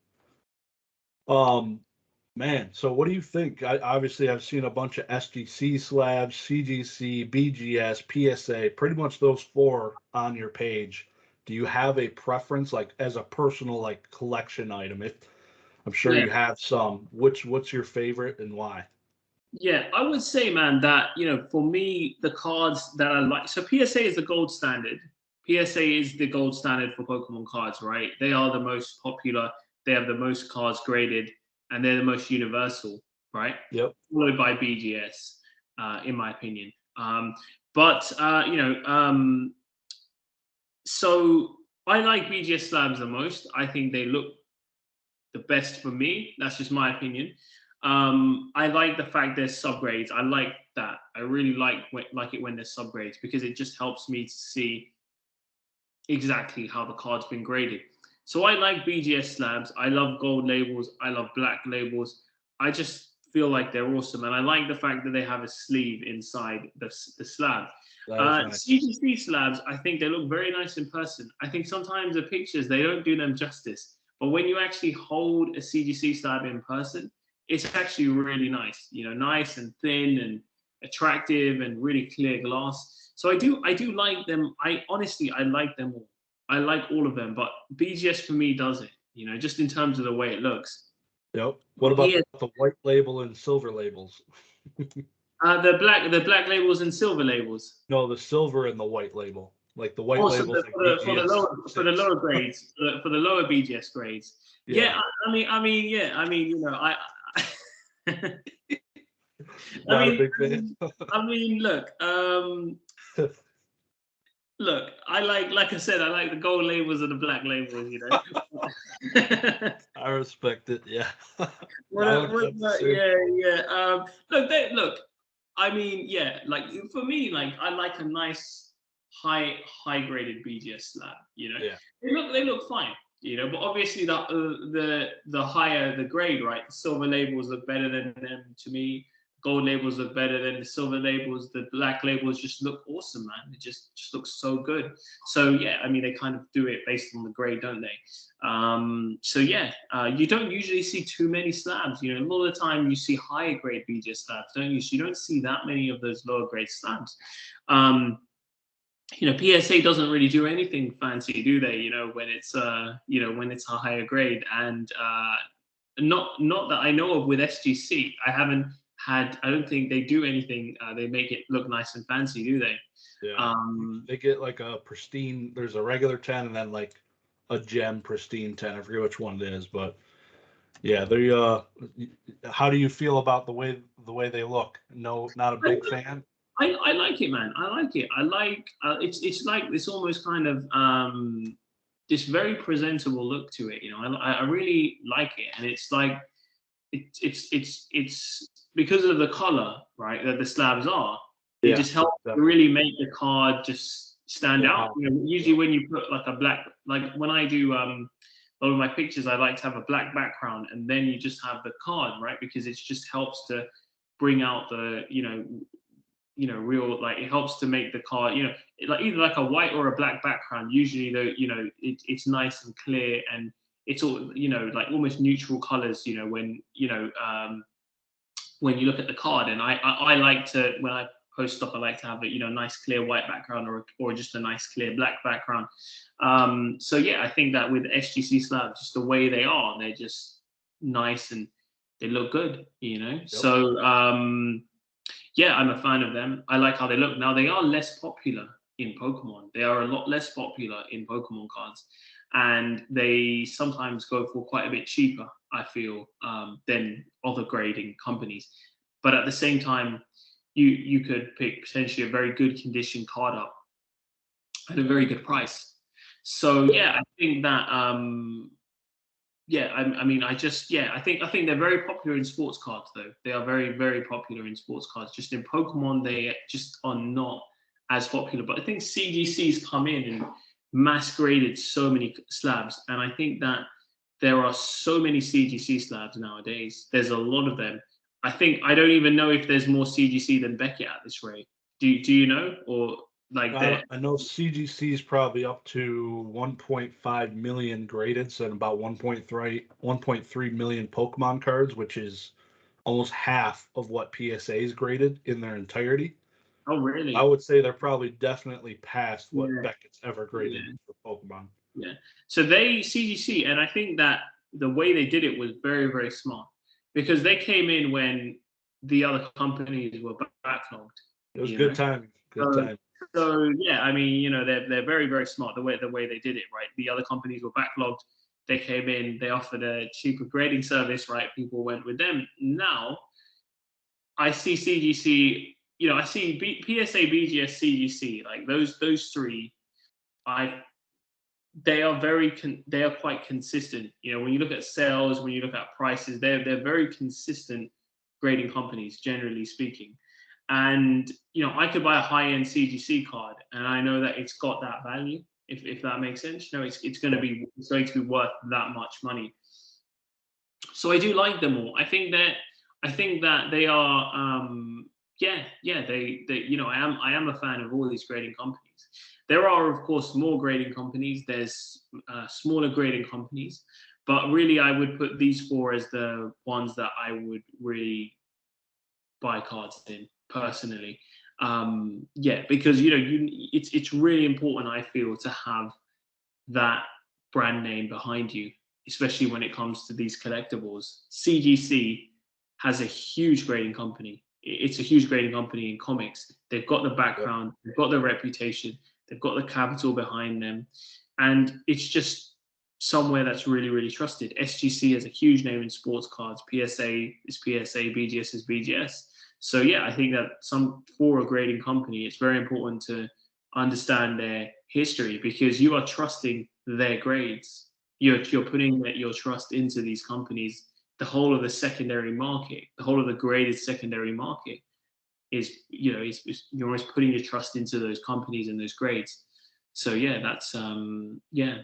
Man, so what do you think? Obviously I've seen a bunch of SGC slabs, CGC, BGS, PSA, pretty much those four on your page. Do you have a preference, like as a personal like collection item? If I'm sure you have some, what's your favorite and why? Yeah, I would say, man, that for me, the cards that I like. So PSA is the gold standard. PSA is the gold standard for Pokemon cards, right? They are the most popular. They have the most cards graded, and they're the most universal, right? Yep. Followed by BGS, in my opinion. So I like BGS slabs the most. I think they look the best for me. That's just my opinion. I like the fact there's subgrades. I like that. I really like it when there's subgrades because it just helps me to see exactly how the card's been graded. So I like BGS slabs. I love gold labels. I love black labels. I just feel like they're awesome. And I like the fact that they have a sleeve inside the slab. Nice. CGC slabs, I think they look very nice in person. I think sometimes the pictures, they don't do them justice. But when you actually hold a CGC slab in person, it's actually really nice. Nice and thin and attractive and really clear glass. So I do like them. I like them all. I like all of them, but BGS for me does it, just in terms of the way it looks. Yep. What about the white label and silver labels? The black labels and silver labels. No, the silver and the white labal. Like the white labels for the lower grades, for the lower BGS grades. Yeah, I mean, look, I like I said, I like the gold labels and the black labels, I respect it, yeah. Look, I mean, yeah, like for me, like I like a nice high graded BGS slab, Yeah. They look fine. But obviously the higher the grade, right? The silver labels look better than them to me. Gold labels look better than the silver labels. The black labels just look awesome, man. It just looks so good. So yeah, I mean, they kind of do it based on the grade, don't they? So yeah, you don't usually see too many slabs. A lot of the time you see higher grade BGS slabs, don't you? So you don't see that many of those lower grade slabs. PSA doesn't really do anything fancy, do they? When it's when it's a higher grade, and not that I know of with SGC. I haven't I don't think they do anything. They make it look nice and fancy, do they? Yeah. They get like a pristine. There's a regular 10 and then like a gem pristine 10. I forget which one it is, but yeah, they. How do you feel about the way they look? No, not a big fan. I like it, man. I like it. I like it's like this almost kind of this very presentable look to it. You know, I really like it, and it's like it's because of the color, right? That the slabs are. It Yeah, just helps to definitely. really make the card just stand Yeah. out. You know, usually when you put like a black, like when I do a lot of my pictures, I like to have a black background, and then you just have the card, right? Because it just helps to bring out the real, like it helps to make the card, like either like a white or a black background. Usually it's nice and clear, and it's all like almost neutral colors, when you look at the card. And I like to, when I post stuff, I like to have a nice clear white background, or just a nice clear black background. So yeah, I think that with SGC slabs, just the way they are, they're just nice and they look good, Yep. So yeah, I'm a fan of them. I like how they look. Now, they are less popular in Pokemon. They are a lot less popular in Pokemon cards. And they sometimes go for quite a bit cheaper, I feel, than other grading companies. But at the same time, you could pick potentially a very good condition card up at a very good price. So yeah, I think that yeah, I mean, I think they're very popular in sports cards, though. They are very, very popular in sports cards. Just in Pokemon, they just are not as popular. But I think CGC's come in and mass graded so many slabs, and I think that there are so many CGC slabs nowadays. There's a lot of them. I don't even know if there's more CGC than Beckett at this rate. Do you know, or like that? I know CGC is probably up to 1.5 million graded, so about 1.3 million Pokemon cards, which is almost half of what PSA is graded in their entirety. Oh, I really? would say they're probably definitely past what Yeah. Beckett's ever graded Yeah. for Pokemon. Yeah. So they CGC, and I think that the way they did it was very, very smart, because they came in when the other companies were backlogged. It was You good know. time. Good So, time. so yeah, I mean, they're very, very smart the way they did it, right? The other companies were backlogged. They came in, they offered a cheaper grading service, right? People went with them. Now I see CGC, I see PSA, BGS, CGC, like those three. I They are they are quite consistent. When you look at sales, when you look at prices, they're very consistent grading companies, generally speaking. And I could buy a high-end CGC card, and I know that it's got that value. If that makes sense, it's going to be worth that much money. So I do like them all. I think that they are I am a fan of all these grading companies. There are, of course, more grading companies. There's smaller grading companies, but really I would put these four as the ones that I would really buy cards in personally. Yeah, because it's really important, I feel, to have that brand name behind you, especially when it comes to these collectibles. CGC has a huge grading company. It's a huge grading company in comics. They've got the Yep. background, they've got the reputation, they've got the capital behind them, and it's just somewhere that's really, really trusted. SGC has a huge name in sports cards. PSA is PSA, BGS is BGS. So yeah, I think that for a grading company, it's very important to understand their history, because you are trusting their grades. You're putting your trust into these companies. The whole of the secondary market, the whole of the graded secondary market is, you're almost putting your trust into those companies and those grades. So yeah, that's yeah.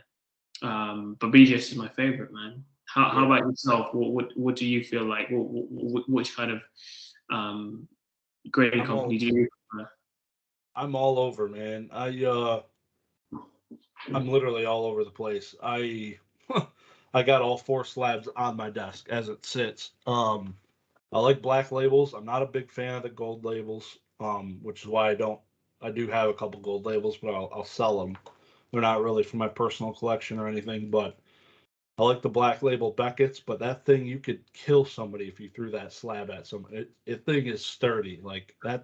But BGS is my favorite, man. How about yourself? What do you feel like? Which kind of grading I'm all company do you prefer? I'm all over, man. I'm literally all over the place. I got all four slabs on my desk as it sits. I like black labels. I'm not a big fan of the gold labels, which is why I do have a couple gold labels, but I'll sell them. They're not really for my personal collection or anything, but I like the Black Label Beckett's, but that thing, you could kill somebody if you threw that slab at someone. It thing is sturdy. Like that,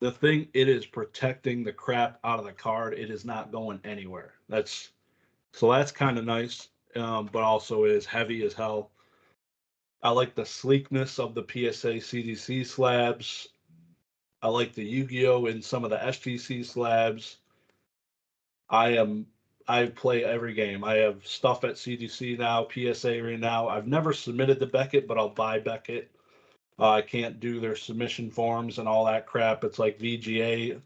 the thing, it is protecting the crap out of the card. It is not going anywhere. That's kind of nice, but also it is heavy as hell. I like the sleekness of the PSA CDC slabs. I like the Yu-Gi-Oh in some of the SGC slabs. I play every game. I have stuff at CGC now, PSA right now. I've never submitted to Beckett, but I'll buy Beckett. I can't do their submission forms and all that crap. It's like VGA,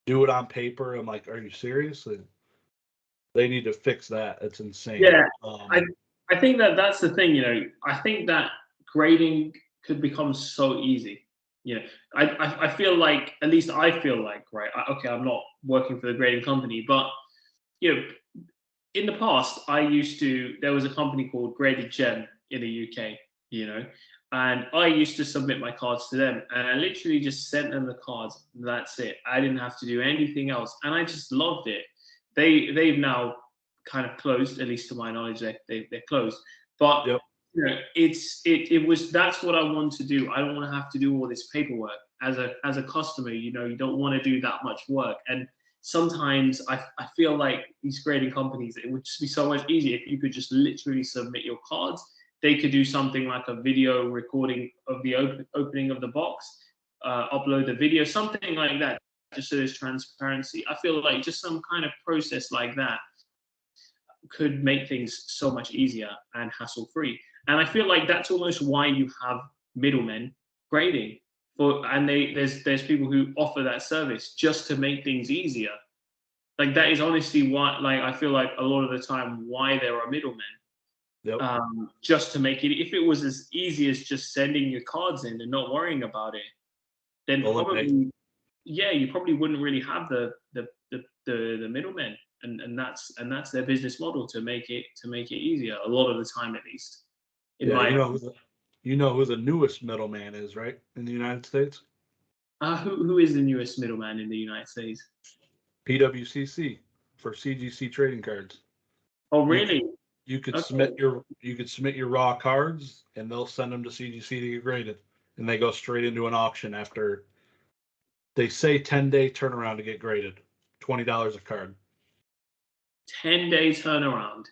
do it on paper. I'm like, are you serious? They need to fix that. It's insane. Yeah, I think that that's the thing. I think that grading could become so easy. I feel like, at least I feel like, right? Okay, I'm not working for the grading company, but you know, in the past, there was a company called Graded Gem in the UK, and I used to submit my cards to them, and I literally just sent them the cards. That's it. I didn't have to do anything else, and I just loved it. They've now kind of closed, at least to my knowledge, they're closed. But yep. That's what I want to do. I don't want to have to do all this paperwork as a customer. You don't want to do that much work, and sometimes I feel like these grading companies, it would just be so much easier if you could just literally submit your cards. They could do something like a video recording of the opening of the box, upload the video, something like that, just so there's transparency. I feel like just some kind of process like that could make things so much easier and hassle-free. And I feel like that's almost why you have middlemen grading. There's people who offer that service just to make things easier. Like that is honestly why, like, I feel like a lot of the time why there are middlemen. Yep. Just to make it, if it was as easy as just sending your cards in and not worrying about it, then you probably wouldn't really have the middlemen, and that's their business model, to make it easier a lot of the time, at least. You know who the newest middleman is, right? In the United States? Who is the newest middleman in the United States? PWCC for CGC trading cards. Oh, really? You could submit your raw cards, and they'll send them to CGC to get graded, and they go straight into an auction after, they say, 10-day turnaround to get graded. $20 a card. 10-day turnaround.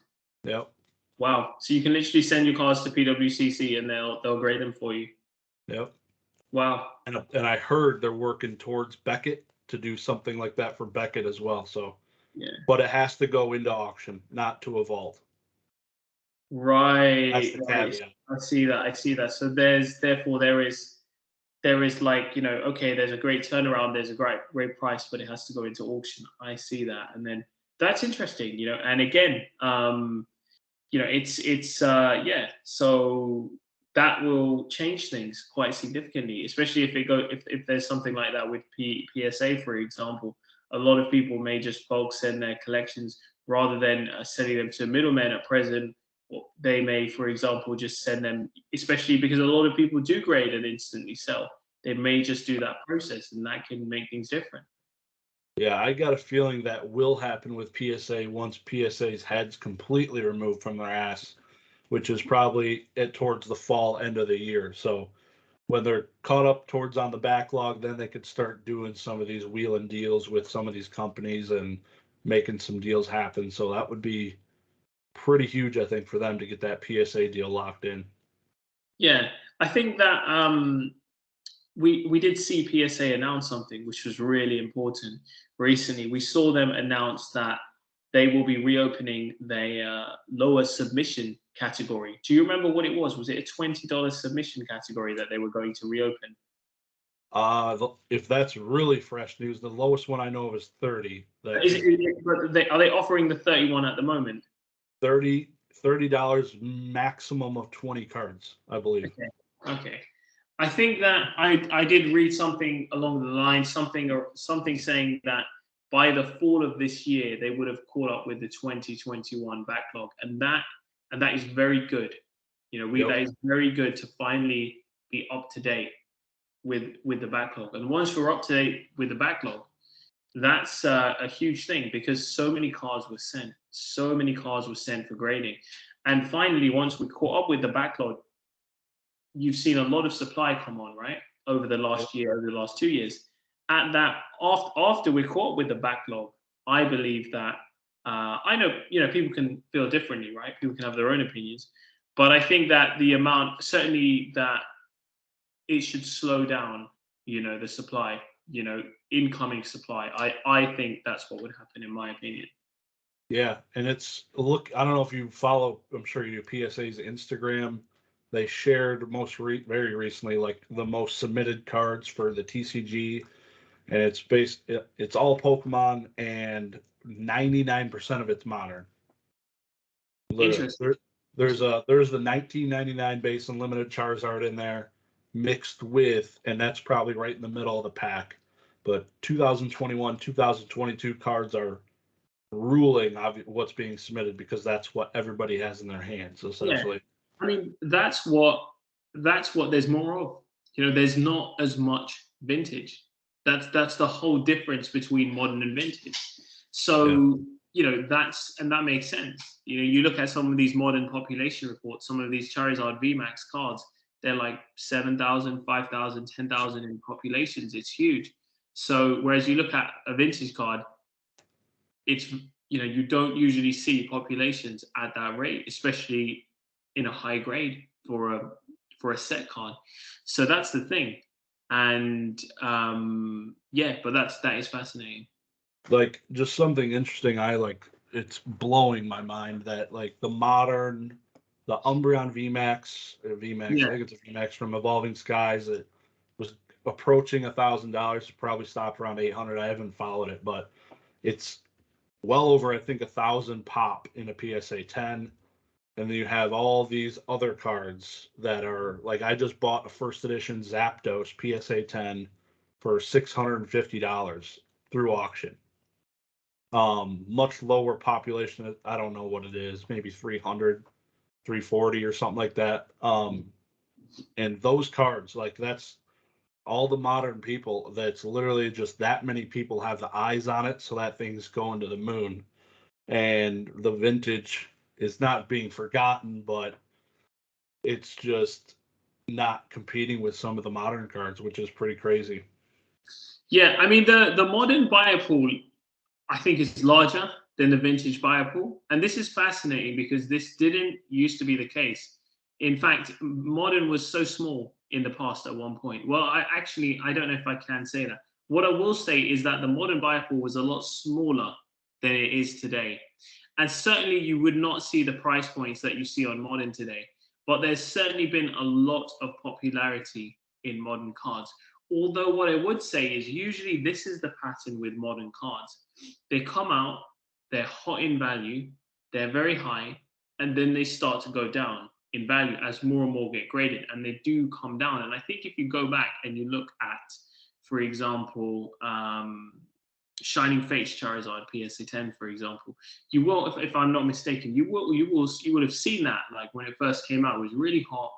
Yep. Wow. So you can literally send your cards to PWCC and they'll grade them for you. Yep. Wow. And I heard they're working towards Beckett to do something like that for Beckett as well. So yeah. But it has to go into auction, not to a vault. Right. That's the caveat. I see that. So there is like, okay, there's a great turnaround, there's a great price, but it has to go into auction. I see that. And then that's interesting, and again, so that will change things quite significantly, especially if there's something like that with PSA, for example. A lot of people may just bulk send their collections rather than sending them to middlemen at present. They may, for example, just send them, especially because a lot of people do grade and instantly sell. They may just do that process, and that can make things different. Yeah, I got a feeling that will happen with PSA once PSA's head's completely removed from their ass, which is probably towards the fall end of the year. So when they're caught up towards on the backlog, then they could start doing some of these wheeling deals with some of these companies and making some deals happen. So that would be pretty huge, I think, for them to get that PSA deal locked in. Yeah, I think that we did see PSA announce something which was really important recently. We saw them announce that they will be reopening their lower submission category. Do you remember what it was? Was it a $20 submission category that they were going to reopen? If that's really fresh news, the lowest one I know of is 30. Are they offering the 31 at the moment? $30 maximum of 20 cards, I believe. Okay. I think that I did read something along the line, something saying that by the fall of this year they would have caught up with the 2021 backlog, and that is very good. That is very good to finally be up to date with the backlog. And once we're up to date with the backlog, that's a huge thing, because so many cards were sent for grading. And finally, once we caught up with the backlog, you've seen a lot of supply come on, right? Over the last year, over the last 2 years. At that, after we caught up with the backlog, I believe that I know, people can feel differently, right? People can have their own opinions, but I think that the amount, certainly that it should slow down, the supply, incoming supply. I think that's what would happen, in my opinion. Yeah, and look, I don't know if you follow, I'm sure you do, PSA's Instagram. They shared very recently, like the most submitted cards for the TCG, and it's all Pokemon, and 99% of it's modern. Literally, Interesting. there's the 1999 base unlimited Charizard in there, mixed with, and that's probably right in the middle of the pack. But 2021, 2022 cards are ruling what's being submitted, because that's what everybody has in their hands, essentially. Yeah. I mean, that's what there's more of. There's not as much vintage. That's the whole difference between modern and vintage. So, that makes sense. You look at some of these modern population reports, some of these Charizard VMAX cards, they're like 7,000, 5,000, 10,000 in populations. It's huge. So whereas you look at a vintage card, it's, you don't usually see populations at that rate, especially in a high grade for a set card. So that's the thing. And but that is fascinating. Like, just something interesting, it's blowing my mind that, like, the Umbreon VMAX, Yeah. I think it's a VMAX from Evolving Skies, it was approaching $1,000. It probably stopped around 800. I haven't followed it, but it's well over, I think, 1,000 pop in a PSA 10. And then you have all these other cards that are like, I just bought a first edition Zapdos PSA 10 for $650 through auction. Much lower population. I don't know what it is, maybe 300, 340 or something like that. And those cards, like, that's all the modern people. That's literally just that many people have the eyes on it, so that thing's going to the moon. And the vintage is not being forgotten, but it's just not competing with some of the modern cards, which is pretty crazy. Yeah, I mean, the modern buyer pool, I think, is larger than the vintage buyer pool. And this is fascinating because this didn't used to be the case. In fact, modern was so small in the past at one point. Well, I don't know if I can say that. What I will say is that the modern buyer pool was a lot smaller than it is today. And certainly you would not see the price points that you see on modern today. But there's certainly been a lot of popularity in modern cards. Although what I would say is usually this is the pattern with modern cards. They come out, they're hot in value, they're very high, and then they start to go down in value as more and more get graded, and they do come down. And I think if you go back and you look at, for example, Shining Fates Charizard PSA 10, for example, you will, if I'm not mistaken, you would have seen that, like, when it first came out, it was really hot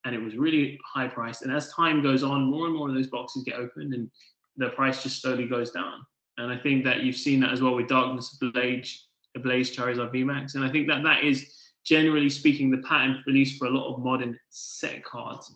and it was really high priced. And as time goes on, more and more of those boxes get opened and the price just slowly goes down. And I think that you've seen that as well with Darkness Ablaze Charizard VMAX. And I think that is, generally speaking, the pattern, at least for a lot of modern set cards.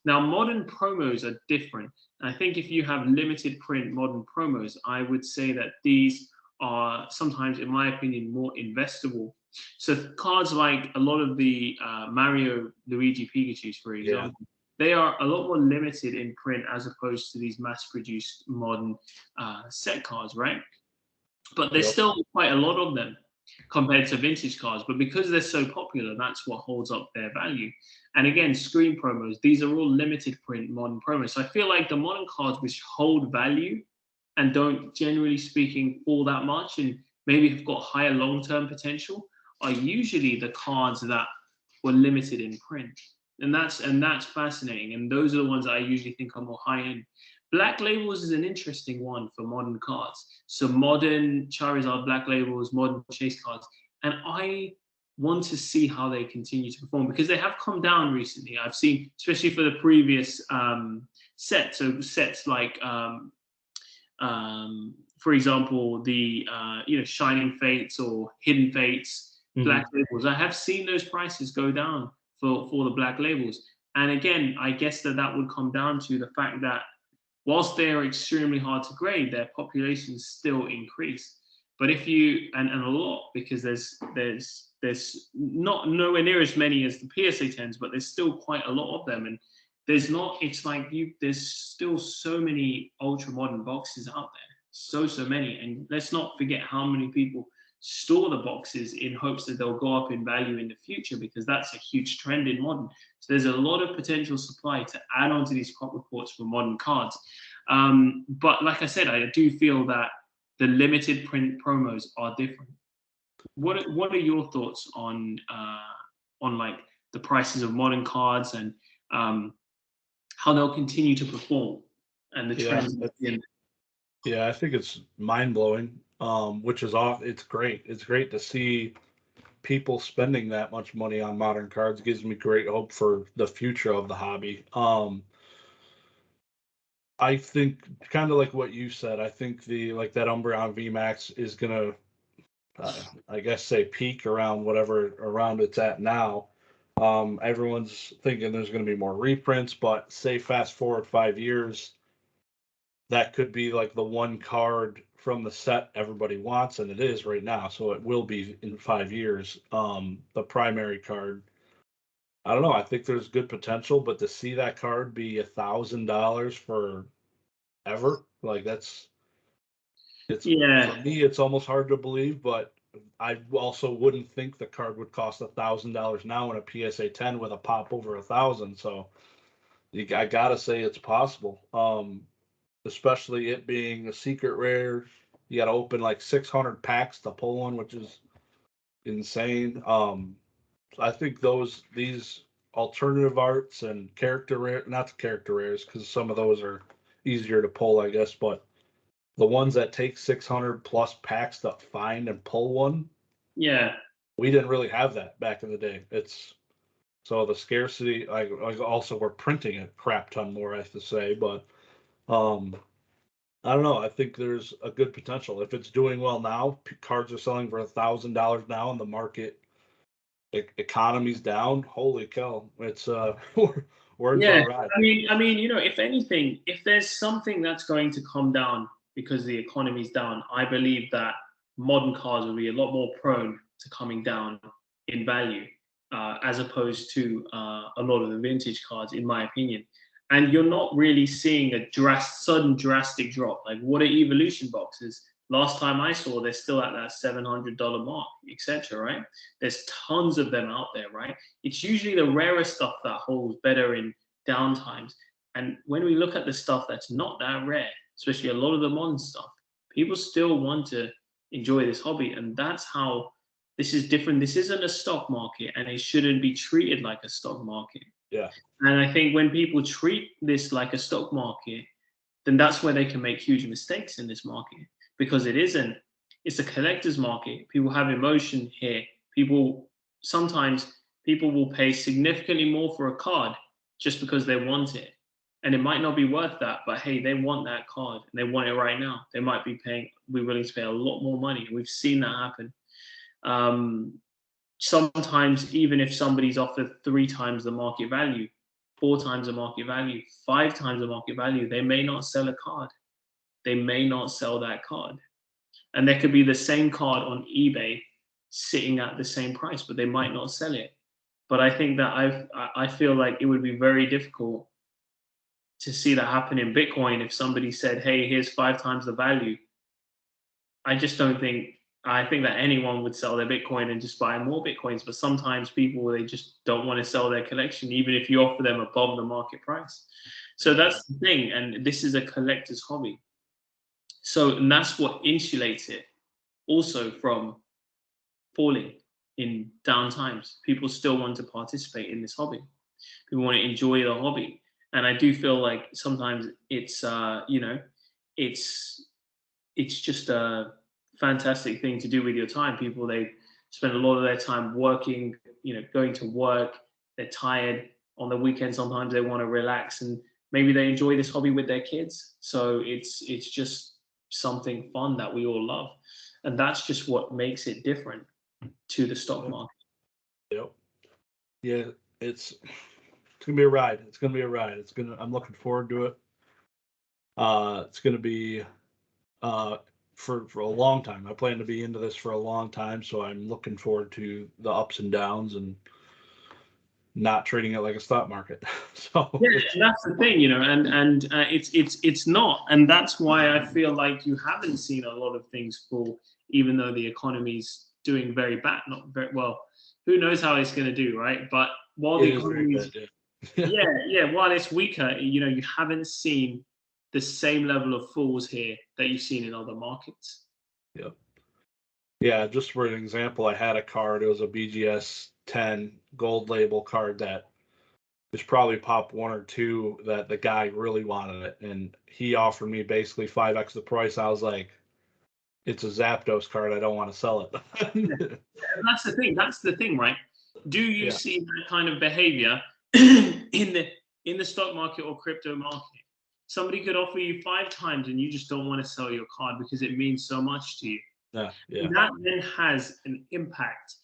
Now, modern promos are different. And I think if you have limited print modern promos, I would say that these are sometimes, in my opinion, more investable. So cards like a lot of the Mario, Luigi, Pikachu's, for example, they are a lot more limited in print as opposed to these mass-produced modern set cards, right? But there's still quite a lot of them compared to vintage cards. But because they're so popular, that's what holds up their value. And again, screen promos, these are all limited print modern promos. So I feel like the modern cards which hold value and don't, generally speaking, fall that much and maybe have got higher long-term potential are usually the cards that were limited in print. And that's fascinating. And those are the ones that I usually think are more high-end. Black Labels is an interesting one for modern cards. So modern Charizard Black Labels, modern Chase cards. And I want to see how they continue to perform because they have come down recently. I've seen, especially for the previous sets, so sets like, for example, the Shining Fates or Hidden Fates, black labels. I have seen those prices go down for the black labels. And again, I guess that would come down to the fact that whilst they are extremely hard to grade, their populations still increase. But if you and a lot, because there's not nowhere near as many as the PSA 10s, but there's still quite a lot of them. And there's not, it's like there's still so many ultra modern boxes out there. So many. And let's not forget how many people store the boxes in hopes that they'll go up in value in the future, because that's a huge trend in modern. So there's a lot of potential supply to add on to these crop reports for modern cards. But like I said, I do feel that the limited print promos are different. What are your thoughts on like the prices of modern cards and how they'll continue to perform and the trends? Yeah, I think it's mind blowing. Which is off. It's great. It's great to see people spending that much money on modern cards. It gives me great hope for the future of the hobby. I think kind of like what you said. I think that Umbreon VMAX is gonna, I guess, say peak around whatever around it's at now. Everyone's thinking there's going to be more reprints, but say fast forward 5 years, that could be like the one card from the set everybody wants, and it is right now. So it will be in 5 years. The primary card. I don't know. I think there's good potential, but to see that card be $1,000 for ever, like it's for me, it's almost hard to believe. But I also wouldn't think the card would cost $1,000 now in a PSA 10 with a pop over 1,000. So I gotta say it's possible. Especially it being a secret rare. You got to open like 600 packs to pull one, which is insane. I think these alternative arts and not the character rares, because some of those are easier to pull, I guess, but the ones that take 600 plus packs to find and pull one. Yeah. We didn't really have that back in the day. So the scarcity, like also we're printing a crap ton more, I have to say, but I don't know. I think there's a good potential. If it's doing well now, cards are selling for $1,000 now, and the market economy's down. Holy cow! It's we're in for a ride. I mean, if anything, if there's something that's going to come down because the economy's down, I believe that modern cards will be a lot more prone to coming down in value, as opposed to a lot of the vintage cards, in my opinion. And you're not really seeing a sudden drastic drop. Like, what are evolution boxes? Last time I saw, they're still at that $700 mark, etc. Right? There's tons of them out there, right? It's usually the rarer stuff that holds better in down times. And when we look at the stuff that's not that rare, especially a lot of the modern stuff, people still want to enjoy this hobby, and that's how this is different. This isn't a stock market, and it shouldn't be treated like a stock market. Yeah. And I think when people treat this like a stock market, then that's where they can make huge mistakes in this market, because it isn't. It's a collector's market. People have emotion here. Sometimes people will pay significantly more for a card just because they want it. And it might not be worth that, but hey, they want that card and they want it right now. They might be willing to pay a lot more money. We've seen that happen. Sometimes even if somebody's offered 3 times the market value, 4 times the market value, 5 times the market value, they may not sell a card. They may not sell that card. And there could be the same card on eBay sitting at the same price, but they might not sell it. But I think that I feel like it would be very difficult to see that happen in Bitcoin if somebody said, hey, here's 5 times the value. I think that anyone would sell their Bitcoin and just buy more Bitcoins. But sometimes people, they just don't want to sell their collection, even if you offer them above the market price. So that's the thing. And this is a collector's hobby. And that's what insulates it also from falling in down times. People still want to participate in this hobby. People want to enjoy the hobby. And I do feel like sometimes it's, it's just a fantastic thing to do with your time. People, they spend a lot of their time working, going to work. They're tired on the weekend. Sometimes they want to relax, and maybe they enjoy this hobby with their kids. So it's just something fun that we all love, and that's just what makes it different. to the stock market. Yep. Yeah, it's gonna be a ride. It's gonna be a ride. I'm looking forward to it. It's gonna be for a long time. I plan to be into this for a long time, so I'm looking forward to the ups and downs and not treating it like a stock market. So Yeah, that's the thing, and it's not, and that's why I feel like you haven't seen a lot of things fall, even though the economy's doing very bad, not very well. Who knows how it's going to do, right? But while it the is very economy's good. Yeah. while it's weaker, you haven't seen the same level of falls here that you've seen in other markets. Yep. Yeah, just for an example, I had a card. It was a BGS 10 gold label card that there's probably popped one or two that the guy really wanted it, and he offered me basically 5x the price. I was like, it's a Zapdos card. I don't want to sell it. That's the thing. That's the thing, right? Do you Yeah. see that kind of behavior in the stock market or crypto market? Somebody could offer you 5 times, and you just don't want to sell your card because it means so much to you. Yeah. Yeah. And that then has an impact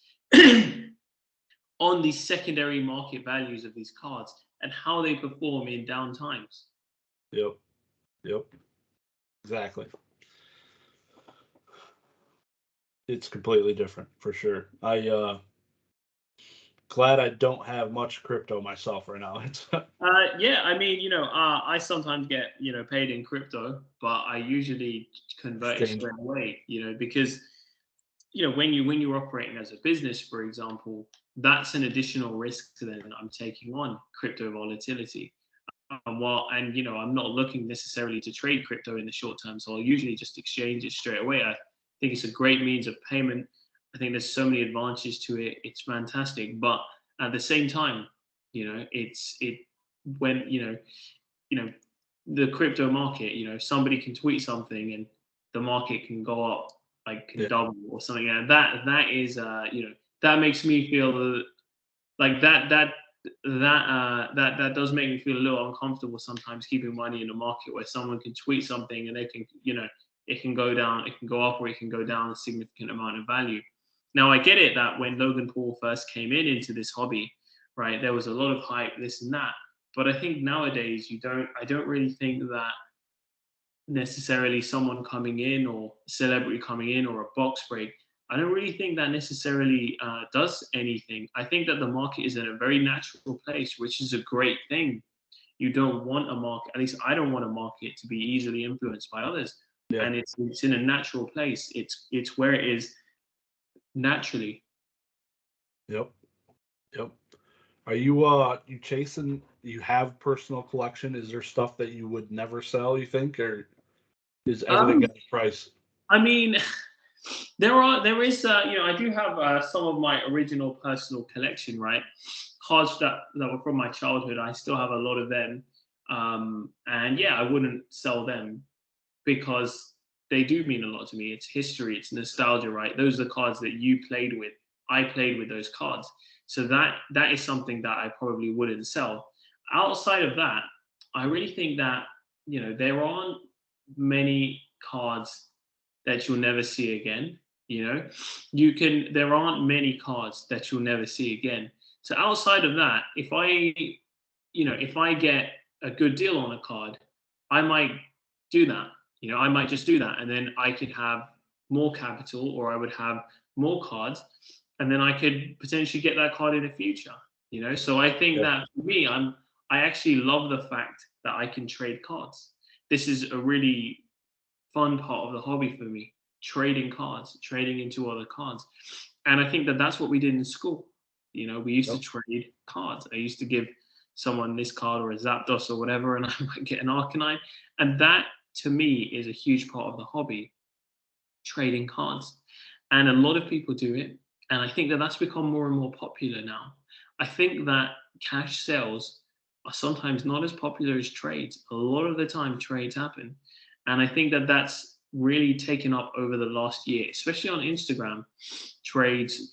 on the secondary market values of these cards and how they perform in down times. Yep. Yep. Exactly. It's completely different for sure. Glad I don't have much crypto myself right now. It's Yeah, I mean, I sometimes get, paid in crypto, but I usually convert it straight away, because, when you're operating as a business, for example, that's an additional risk to them that I'm taking on crypto volatility. I'm not looking necessarily to trade crypto in the short term, so I'll usually just exchange it straight away. I think it's a great means of payment. I think there's so many advantages to it. It's fantastic, but at the same time, when the crypto market, somebody can tweet something and the market can go up, like can double or something. That is that makes me feel like that does make me feel a little uncomfortable sometimes, keeping money in a market where someone can tweet something and they can, it can go down, it can go up, or it can go down a significant amount of value. Now I get it that when Logan Paul first came into this hobby, right, there was a lot of hype, this and that. But I think nowadays I don't really think that necessarily someone coming in or a celebrity coming in or a box break, I don't really think that necessarily does anything. I think that the market is in a very natural place, which is a great thing. You don't want a market, at least I don't want a market to be easily influenced by others. Yeah. And it's in a natural place. It's where it is naturally. Yep. Yep. Are you chasing? You have personal collection? Is there stuff that you would never sell? You think, or is everything at a price? I mean, there is I do have some of my original personal collection, right? Cards that were from my childhood. I still have a lot of them, and yeah, I wouldn't sell them because they do mean a lot to me. It's history, it's nostalgia, right? Those are the cards that you played with. I played with those cards, so that is something that I probably wouldn't sell. Outside of that, I really think that there aren't many cards that you'll never see again. There aren't many cards that you'll never see again. So outside of that, if I get a good deal on a card, I might do that. I might just do that, and then I could have more capital, or I would have more cards, and then I could potentially get that card in the future. So I think that for me, I actually love the fact that I can trade cards. This is a really fun part of the hobby for me, trading cards, trading into other cards. And I think that that's what we did in school. We used to trade cards. I used to give someone this card or a Zapdos or whatever, and I might get an Arcanine. And that, to me, is a huge part of the hobby, trading cards. And a lot of people do it. And I think that that's become more and more popular now. I think that cash sales are sometimes not as popular as trades. A lot of the time, trades happen. And I think that that's really taken up over the last year, especially on Instagram. Trades.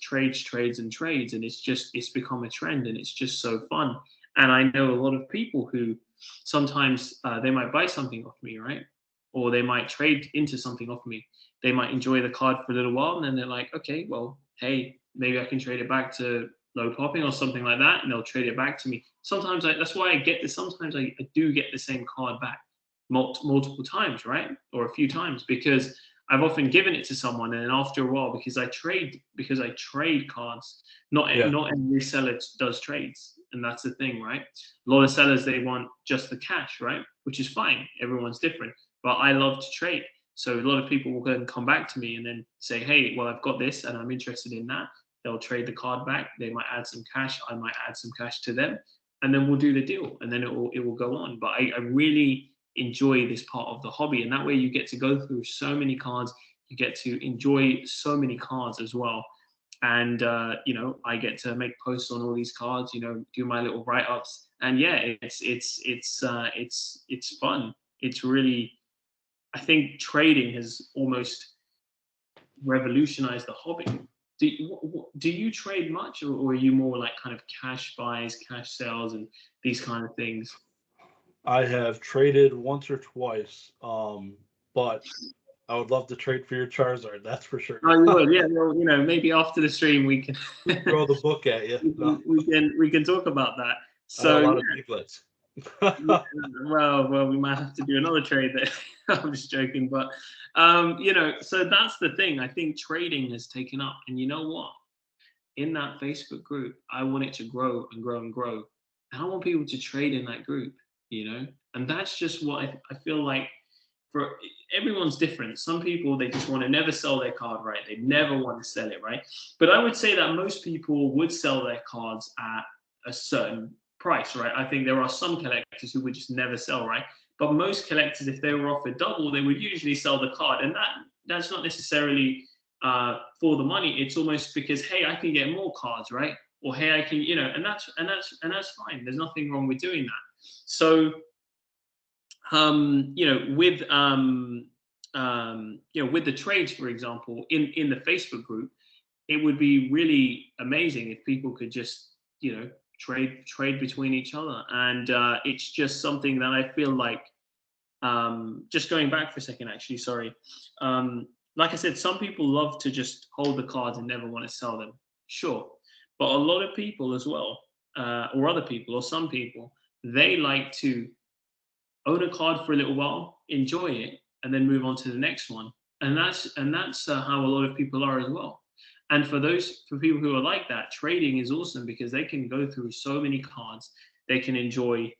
And it's become a trend, and it's just so fun. And I know a lot of people who sometimes they might buy something off me, right? Or they might trade into something off me. They might enjoy the card for a little while, and then they're like, okay, well, hey, maybe I can trade it back to Lowpopping or something like that, and they'll trade it back to me. Sometimes that's why I get this. Sometimes I do get the same card back multiple times, right? Or a few times, because I've often given it to someone, and then after a while, because I trade cards, not every seller does trades, and that's the thing, right? A lot of sellers, they want just the cash, right? Which is fine. Everyone's different, but I love to trade. So a lot of people will go and come back to me and then say, hey, well, I've got this and I'm interested in that. They'll trade the card back. They might add some cash. I might add some cash to them, and then we'll do the deal, and then it will go on. But I really enjoy this part of the hobby, and that way you get to go through so many cards. You get to enjoy so many cards as well. And you know, I get to make posts on all these cards, you know, do my little write-ups, and yeah, it's fun. It's really, I think trading has almost revolutionized the hobby. Do you trade much, or are you more like kind of cash buys, cash sales, and these kind of things? I have traded once or twice, but I would love to trade for your Charizard. That's for sure. Oh, you would, yeah. Well, you know, maybe after the stream we can Throw the book at you. No, we can talk about that. I have a So lot of piglets. yeah, well, we might have to do another trade there. I'm just joking, but you know, so that's the thing. I think trading has taken up, and you know what? In that Facebook group, I want it to grow and grow and grow, and I want people to trade in that group, you know. And that's just what I feel like. For everyone's different. Some people, they just want to never sell their card, right? They never want to sell it, right? But I would say that most people would sell their cards at a certain price, right? I think there are some collectors who would just never sell, right? But most collectors, if they were offered double, they would usually sell the card, and that's not necessarily for the money. It's almost because, hey, I can get more cards, right? Or hey, I can, you know, and that's fine. There's nothing wrong with doing that. So you know, you know, with the trades, for example, in the Facebook group, it would be really amazing if people could just, you know, trade between each other. And it's just something that I feel like, just going back for a second, actually, sorry. Like I said, some people love to just hold the cards and never want to sell them. Sure. But a lot of people as well, or other people, or some people, they like to own a card for a little while, enjoy it, and then move on to the next one. And that's how a lot of people are as well. And for people who are like that, trading is awesome because they can go through so many cards. They can enjoy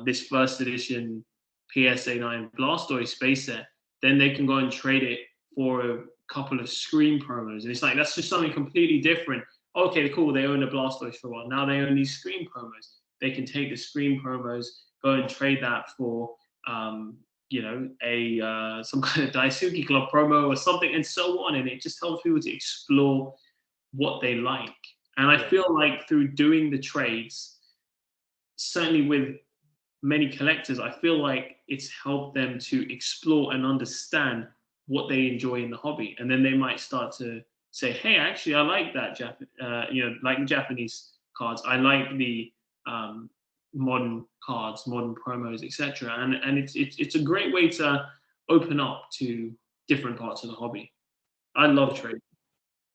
this first edition PSA 9 Blastoise space set. Then they can go and trade it for a couple of screen promos. And it's like, that's just something completely different. Okay, cool, they own a Blastoise for a while. Now they own these screen promos. They can take the screen promos, go and trade that for you know, a some kind of Daisuke Club promo or something, and so on. And it just helps people to explore what they like. And I feel like through doing the trades, certainly with many collectors, I feel like it's helped them to explore and understand what they enjoy in the hobby. And then they might start to say, hey, actually, I like that you know, like Japanese cards. I like the modern cards, modern promos, etc. And it's a great way to open up to different parts of the hobby. I love trading.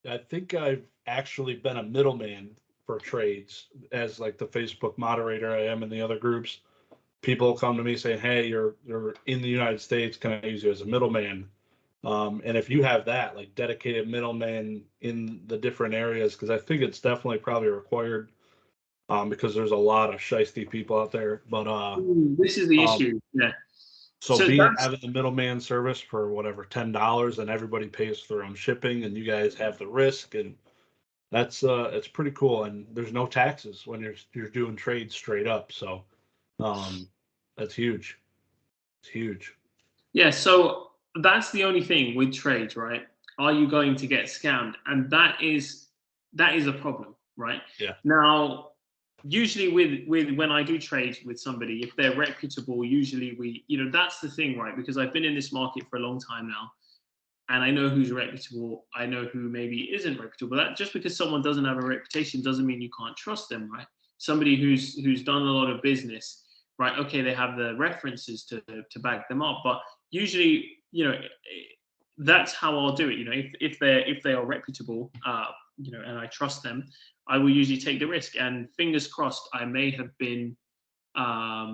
I think I've actually been a middleman for trades as like the Facebook moderator I am in the other groups. People come to me saying, hey, you're in the United States, can I use you as a middleman? And if you have that, like dedicated middleman in the different areas, because I think it's definitely probably required, because there's a lot of shiesty people out there. But this is the issue. Yeah. So having the middleman service for whatever $10, and everybody pays for their own shipping, and you guys have the risk, and that's it's pretty cool. And there's no taxes when you're doing trades straight up. So that's huge. It's huge. Yeah. So that's the only thing with trades, right? Are you going to get scammed? And that is a problem, right? Yeah. Now, usually with when I do trade with somebody, if they're reputable, usually you know, that's the thing, right? Because I've been in this market for a long time now, and I know who's reputable. I know who maybe isn't reputable. That just because someone doesn't have a reputation doesn't mean you can't trust them, right? Somebody who's done a lot of business, right? Okay, they have the references to back them up, but usually, you know, that's how I'll do it. You know, if they are reputable, and I trust them, I will usually take the risk. And fingers crossed, I may have been. I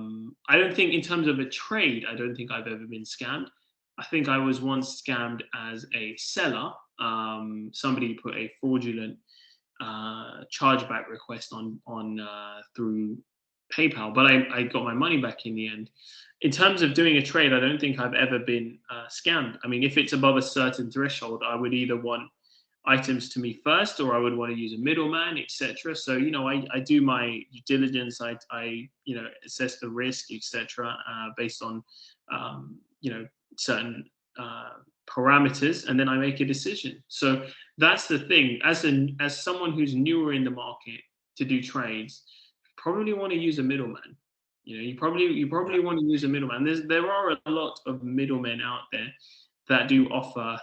don't think in terms of a trade, I don't think I've ever been scammed. I think I was once scammed as a seller. Somebody put a fraudulent chargeback request on through PayPal, but I got my money back in the end. In terms of doing a trade, I don't think I've ever been scammed. I mean, if it's above a certain threshold, I would either want items to me first, or I would want to use a middleman, etc. So I do my due diligence. I assess the risk, etc. Based on certain parameters, and then I make a decision. So that's the thing. As someone who's newer in the market to do trades, probably want to use a middleman. You probably want to use a middleman. There are a lot of middlemen out there that do offer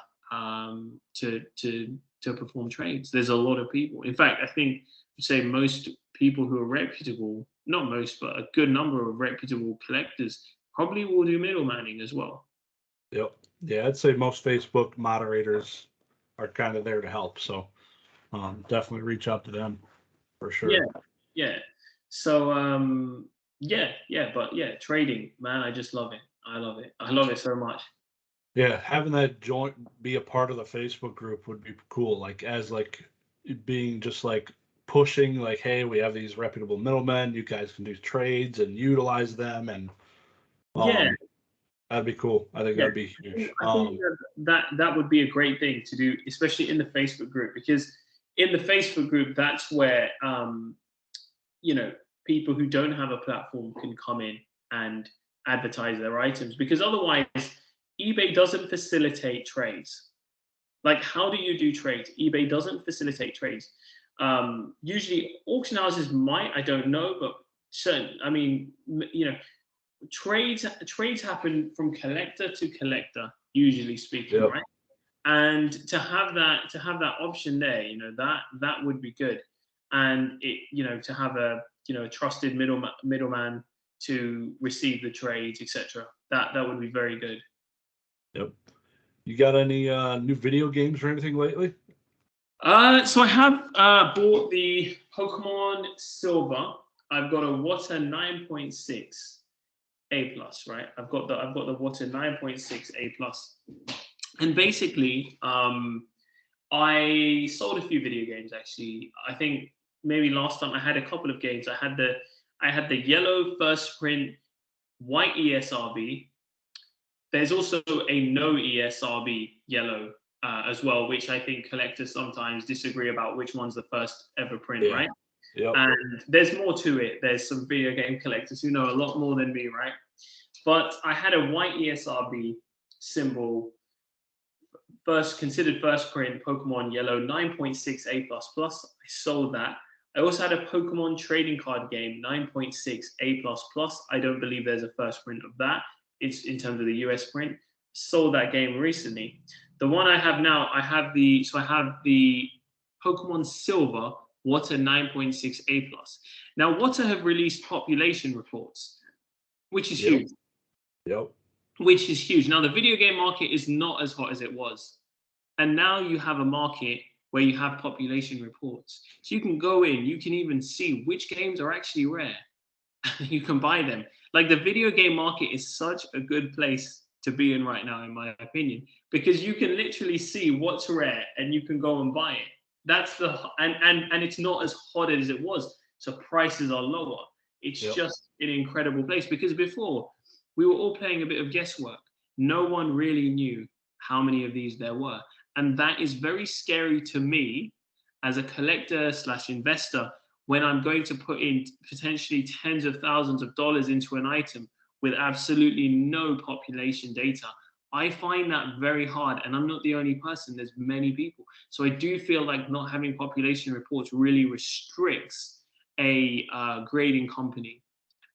to perform trades. There's a lot of people. In fact, I think say most people who are reputable, not most, but a good number of reputable collectors probably will do middlemaning as well. Yep. Yeah, I'd say most Facebook moderators are kind of there to help. So definitely reach out to them for sure. Yeah. So but trading, man, I just love it. I love it so much. Yeah, having that joint be a part of the Facebook group would be cool. Like as being just like pushing, like, hey, we have these reputable middlemen. You guys can do trades and utilize them, and that'd be cool. I think that'd be huge. I think that would be a great thing to do, especially in the Facebook group, because in the Facebook group, that's where people who don't have a platform can come in and advertise their items, because otherwise eBay doesn't facilitate trades. Like, how do you do trades? eBay doesn't facilitate trades. Usually auction houses might, I don't know, but certain, I mean, trades happen from collector to collector, usually speaking, right? And to have that option there, that would be good. And to have a trusted middleman to receive the trades, etc. That would be very good. Yep. You got any new video games or anything lately? So I have bought the Pokemon Silver. I've got a Water 9.6 A+, right? I've got the Water 9.6 A+. And basically, I sold a few video games actually. I think maybe last time I had a couple of games. I had the yellow first print white ESRB. There's also a no ESRB yellow as well, which I think collectors sometimes disagree about which one's the first ever print, right? Yep. And there's more to it. There's some video game collectors who know a lot more than me, right? But I had a white ESRB symbol, considered first print Pokemon Yellow 9.6 A++. I sold that. I also had a Pokemon trading card game 9.6 A++. I don't believe there's a first print of that. It's in terms of the US print. Sold that game recently. The one I have now, I have the Pokemon Silver Water 9.6 A+. Now, Water have released population reports, which is huge. Yep. Which is huge. Now, the video game market is not as hot as it was. And now you have a market where you have population reports. So you can go in, you can even see which games are actually rare. You can buy them. Like, the video game market is such a good place to be in right now, in my opinion, because you can literally see what's rare and you can go and buy it. That's and it's not as hot as it was. So prices are lower. It's just an incredible place, because before we were all playing a bit of guesswork. No one really knew how many of these there were. And that is very scary to me as a collector / investor, when I'm going to put in potentially tens of thousands of dollars into an item with absolutely no population data. I find that very hard, and I'm not the only person. There's many people. So I do feel like not having population reports really restricts a grading company.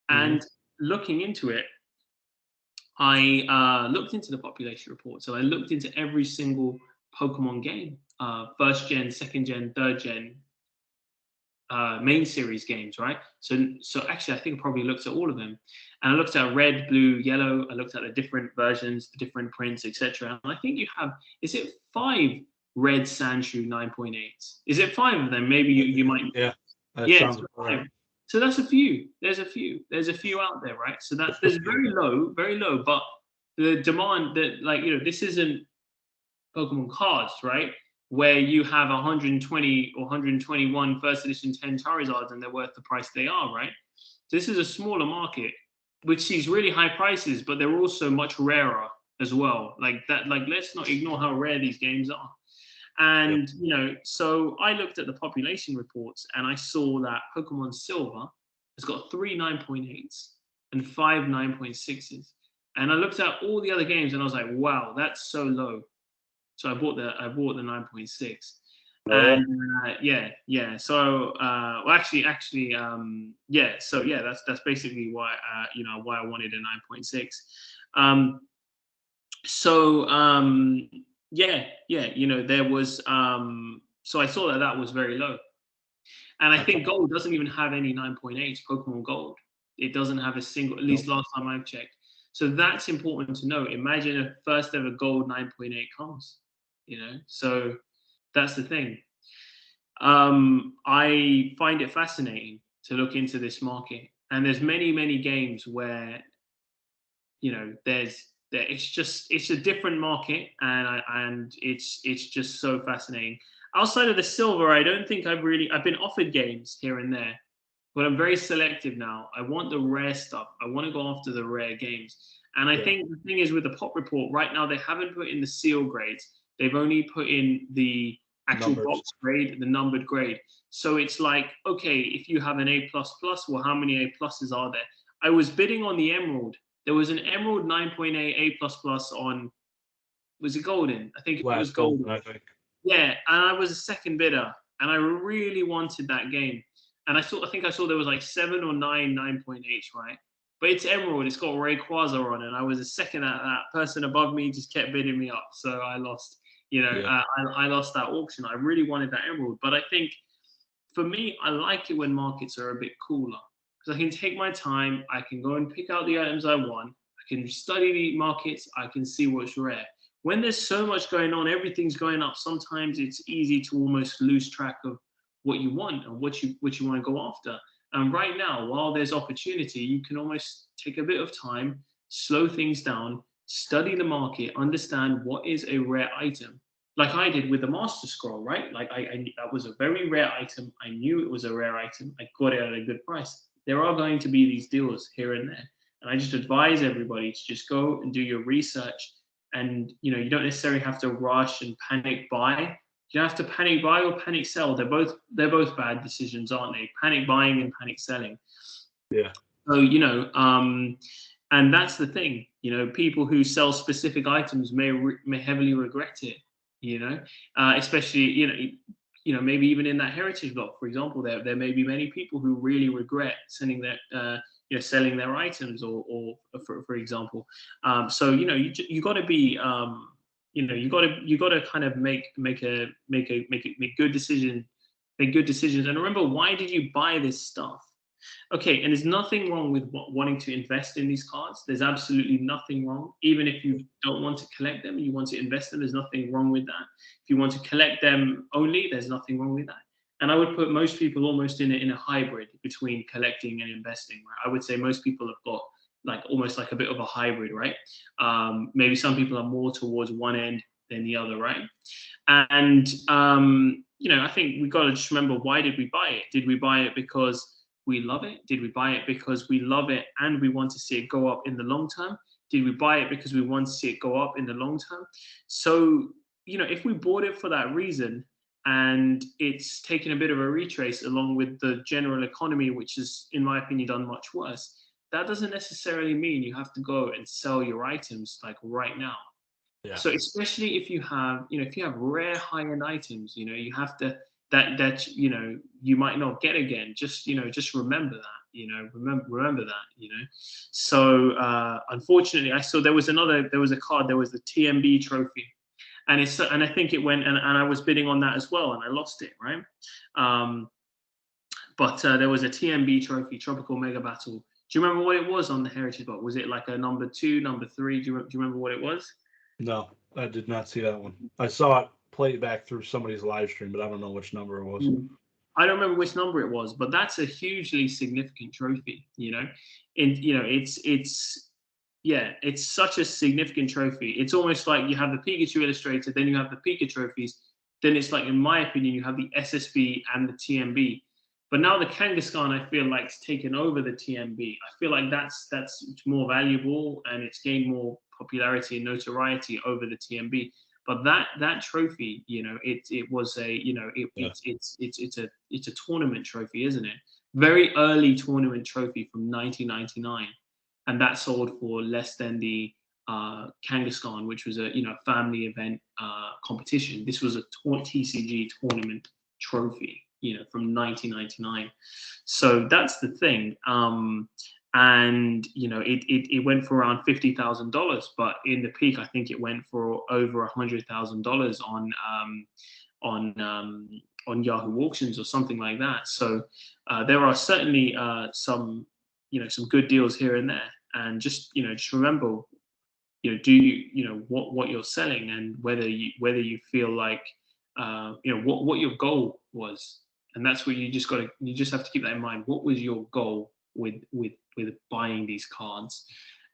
And looking into it, I looked into the population report. So I looked into every single Pokemon game, first gen, second gen, third gen, main series games, right? So actually, I think I probably looked at all of them, and I looked at red, blue, yellow. I looked at the different versions, the different prints, etc. And I think you have, is it 5 red Sandshrew 9.8. Is it 5 of them? Maybe you might. Yeah, that Yeah, sounds it's right. 5. So that's a few. There's a few out there, right? So there's very low, but the demand that, like, this isn't Pokemon cards, right? Where you have 120 or 121 first edition 10 Charizards and they're worth the price they are, right? This is a smaller market which sees really high prices, but they're also much rarer as well. Like that, like, let's not ignore how rare these games are. And so I looked at the population reports and I saw that Pokemon Silver has got 3 9.8s and 5 9.6s. And I looked at all the other games and I was like, wow, that's so low. So I bought the 9.6. And so well, actually so yeah, that's basically why why I wanted a 9.6. There was so I saw that was very low. And I think Gold doesn't even have any 9.8, Pokemon Gold. It doesn't have a single, at least last time I've checked. So that's important to know. Imagine a first ever Gold 9.8 comes, so that's the thing. I find it fascinating to look into this market, and there's many games where it's a different market, and it's just so fascinating. Outside of the silver, I don't think I've been offered games here and there, but I'm very selective now. I want the rare stuff. I want to go after the rare games. And I think the thing is, with the pop report right now, they haven't put in the seal grades. They've only put in the actual box grade, the numbered grade. So it's like, okay, if you have an A++, well, how many A pluses are there? I was bidding on the Emerald. There was an Emerald 9.8 A++ on, was it Golden? I think it was Golden. I think. Yeah, and I was a second bidder, and I really wanted that game. And I think I saw there was like 7 or 9 9.8s, right? But it's Emerald, it's got Rayquaza on it, and I was a second at that. Person above me just kept bidding me up, so I lost. I lost that auction. I really wanted that Emerald, but I think for me, I like it when markets are a bit cooler, because I can take my time. I can go and pick out the items I want. I can study the markets. I can see what's rare. When there's so much going on, everything's going up, sometimes it's easy to almost lose track of what you want and what you want to go after. And right now, while there's opportunity, you can almost take a bit of time, slow things down, study the market, understand what is a rare item. Like I did with the Master Scroll, right? Like that was a very rare item. I knew it was a rare item. I got it at a good price. There are going to be these deals here and there. And I just advise everybody to just go and do your research. And you don't necessarily have to rush and panic buy. You don't have to panic buy or panic sell. They're both bad decisions, aren't they? Panic buying and panic selling. Yeah. So and that's the thing. People who sell specific items may heavily regret it. Especially maybe even in that heritage block, for example, there may be many people who really regret selling their items, or for example. So you got to be you got to kind of make good decisions. Make good decisions, and remember, why did you buy this stuff? Okay, and there's nothing wrong with wanting to invest in these cards. There's absolutely nothing wrong. Even if you don't want to collect them and you want to invest them, there's nothing wrong with that. If you want to collect them only, there's nothing wrong with that. And I would put most people almost in a hybrid between collecting and investing. Right? I would say most people have got almost like a bit of a hybrid, right? Maybe some people are more towards one end than the other, right? And I think we got to just remember, why did we buy it? Did we buy it because we love it? Did we buy it because we love it and we want to see it go up in the long term? Did we buy it because we want to see it go up in the long term? So, if we bought it for that reason and it's taken a bit of a retrace along with the general economy, which is, in my opinion, done much worse, that doesn't necessarily mean you have to go and sell your items right now. Yeah. So especially if you have rare high-end items, you have to, that you might not get again. Just remember that. Remember that. So unfortunately, I saw there was a card. There was the TMB trophy, and I think it went, and I was bidding on that as well, and I lost it, right? But there was a TMB trophy, Tropical Mega Battle. Do you remember what it was on the Heritage Box? Was it like a number 2, number 3? Do you remember what it was? No, I did not see that one. I saw it play it back through somebody's live stream, but I don't know which number it was. I don't remember which number it was, but that's a hugely significant trophy, you know. And you know, it's such a significant trophy. It's almost like you have the Pikachu Illustrator, then you have the Pika trophies, then it's like, in my opinion, you have the SSB and the TMB. But now the Kangaskhan, I feel like, it's taken over the TMB. I feel like that's more valuable, and it's gained more popularity and notoriety over the TMB. But that trophy, you know, it was a, you know, it's a tournament trophy, isn't it? Very early tournament trophy from 1999, and that sold for less than the Kangaskhan, which was a, you know, family event competition. This was a TCG tournament trophy, you know, from 1999. So that's the thing. And you know, it went for around $50,000, but in the peak, I think it went for over $100,000 on Yahoo auctions or something like that. So there are certainly some, you know, some good deals here and there. And just, you know, just remember, you know, do you know what you're selling, and whether you feel like you know what your goal was. And that's what you just have to keep that in mind. What was your goal with buying these cards?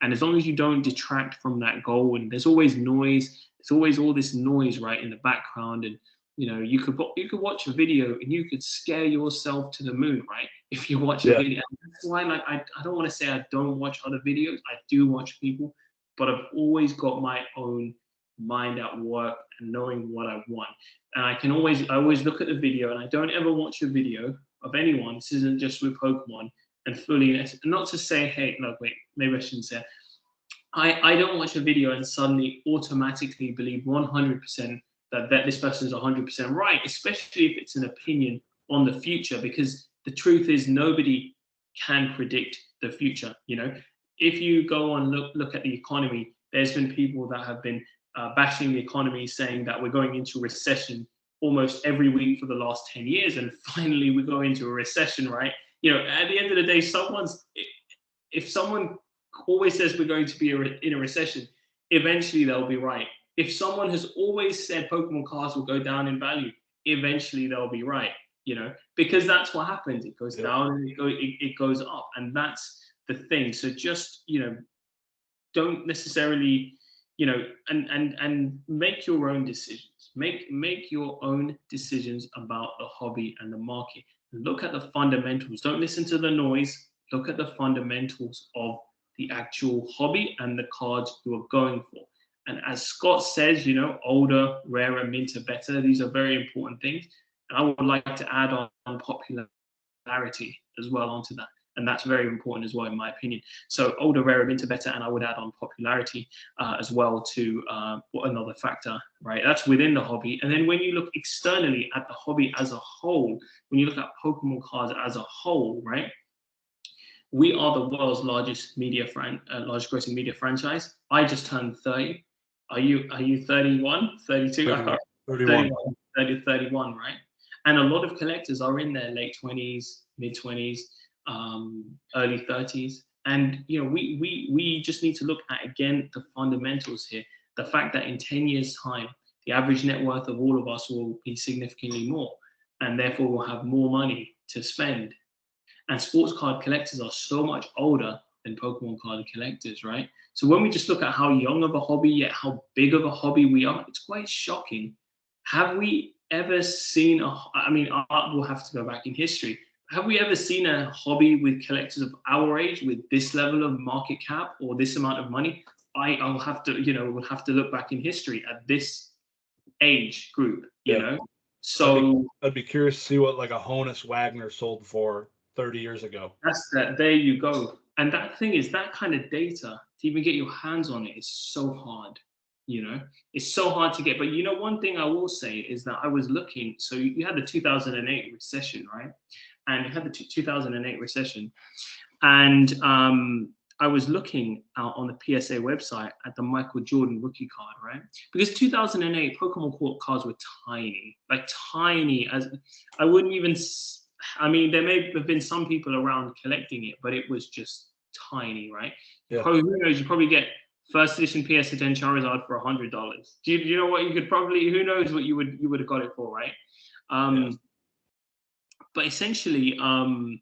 And as long as you don't detract from that goal, and there's always noise, there's always all this noise right in the background, and you know, you could watch a video and you could scare yourself to the moon, right? If you watch a video. That's why, like, I don't want to say I don't watch other videos. I do watch people, but I've always got my own mind at work and knowing what I want. And I always look at the video, and I don't ever watch a video of anyone. This isn't just with Pokemon, and fully, not to say, hey, no, wait, maybe I shouldn't say. I don't watch a video and suddenly automatically believe 100% that this person is 100% right, especially if it's an opinion on the future, because the truth is nobody can predict the future. You know, if you go on look at the economy, there's been people that have been bashing the economy, saying that we're going into recession almost every week for the last 10 years, and finally we go into a recession, right? You know, at the end of the day, if someone always says we're going to be in a recession, eventually they'll be right. If someone has always said Pokemon cards will go down in value, eventually they'll be right, you know, because that's what happens. It goes down and it goes up, and that's the thing. So just, you know, don't necessarily, you know, and make your own decisions. Make your own decisions about the hobby and the market. Look at the fundamentals. Don't listen to the noise. Look at the fundamentals of the actual hobby and the cards you are going for. And as Scott says, you know, older, rarer, minter, better. These are very important things. And I would like to add on popularity as well onto that. And that's very important as well, in my opinion. So older, rarer, minter, better, and I would add on popularity as well to another factor, right? That's within the hobby. And then when you look externally at the hobby as a whole, when you look at Pokemon cards as a whole, right? We are the world's largest largest grossing media franchise. I just turned 30. Are you 31, 32? 31. 31, right? And a lot of collectors are in their late 20s, mid 20s, early 30s. And you know, we just need to look at, again, the fundamentals here. The fact that in 10 years' time, the average net worth of all of us will be significantly more, and therefore we'll have more money to spend. And sports card collectors are so much older than Pokemon card collectors, right? So when we just look at how young of a hobby, yet how big of a hobby we are, it's quite shocking. Have we ever seen I mean, art will have to go back in history. Have we ever seen a hobby with collectors of our age with this level of market cap or this amount of money? I'll have to, you know, we'll have to look back in history at this age group, you know? So I'd be curious to see what like a Honus Wagner sold for 30 years ago. That's that. There you go. And that thing is, that kind of data, to even get your hands on it, is so hard. You know, it's so hard to get. But you know, one thing I will say is that I was looking. So you had the 2008 recession, right? And you had the 2008 recession, and I was looking out on the PSA website at the Michael Jordan rookie card, right? Because 2008 Pokemon cards were tiny, like tiny, as I wouldn't even. I mean, there may have been some people around collecting it, but it was just tiny, right? Yeah. Probably, who knows, you probably get first edition PSA 10 Charizard for $100. Do you know what you could probably? Who knows what you would have got it for, right? Yes. But essentially, when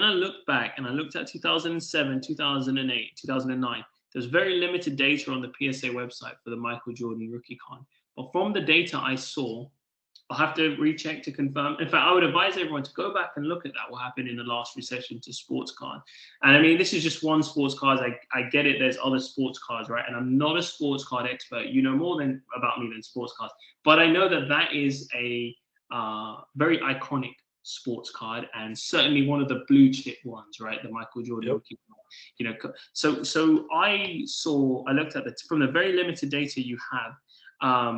I look back and I looked at 2007, 2008, 2009, there's very limited data on the PSA website for the Michael Jordan rookie card. But from the data I saw, I'll have to recheck to confirm. In fact, I would advise everyone to go back and look at that, what happened in the last recession to sports card. And I mean, this is just one sports card. I get it. There's other sports cards, right? And I'm not a sports card expert. You know more about me than sports cards. But I know that is a very iconic sports card, and certainly one of the blue chip ones, right? The Michael Jordan rookie card. So I looked at from the very limited data you have. I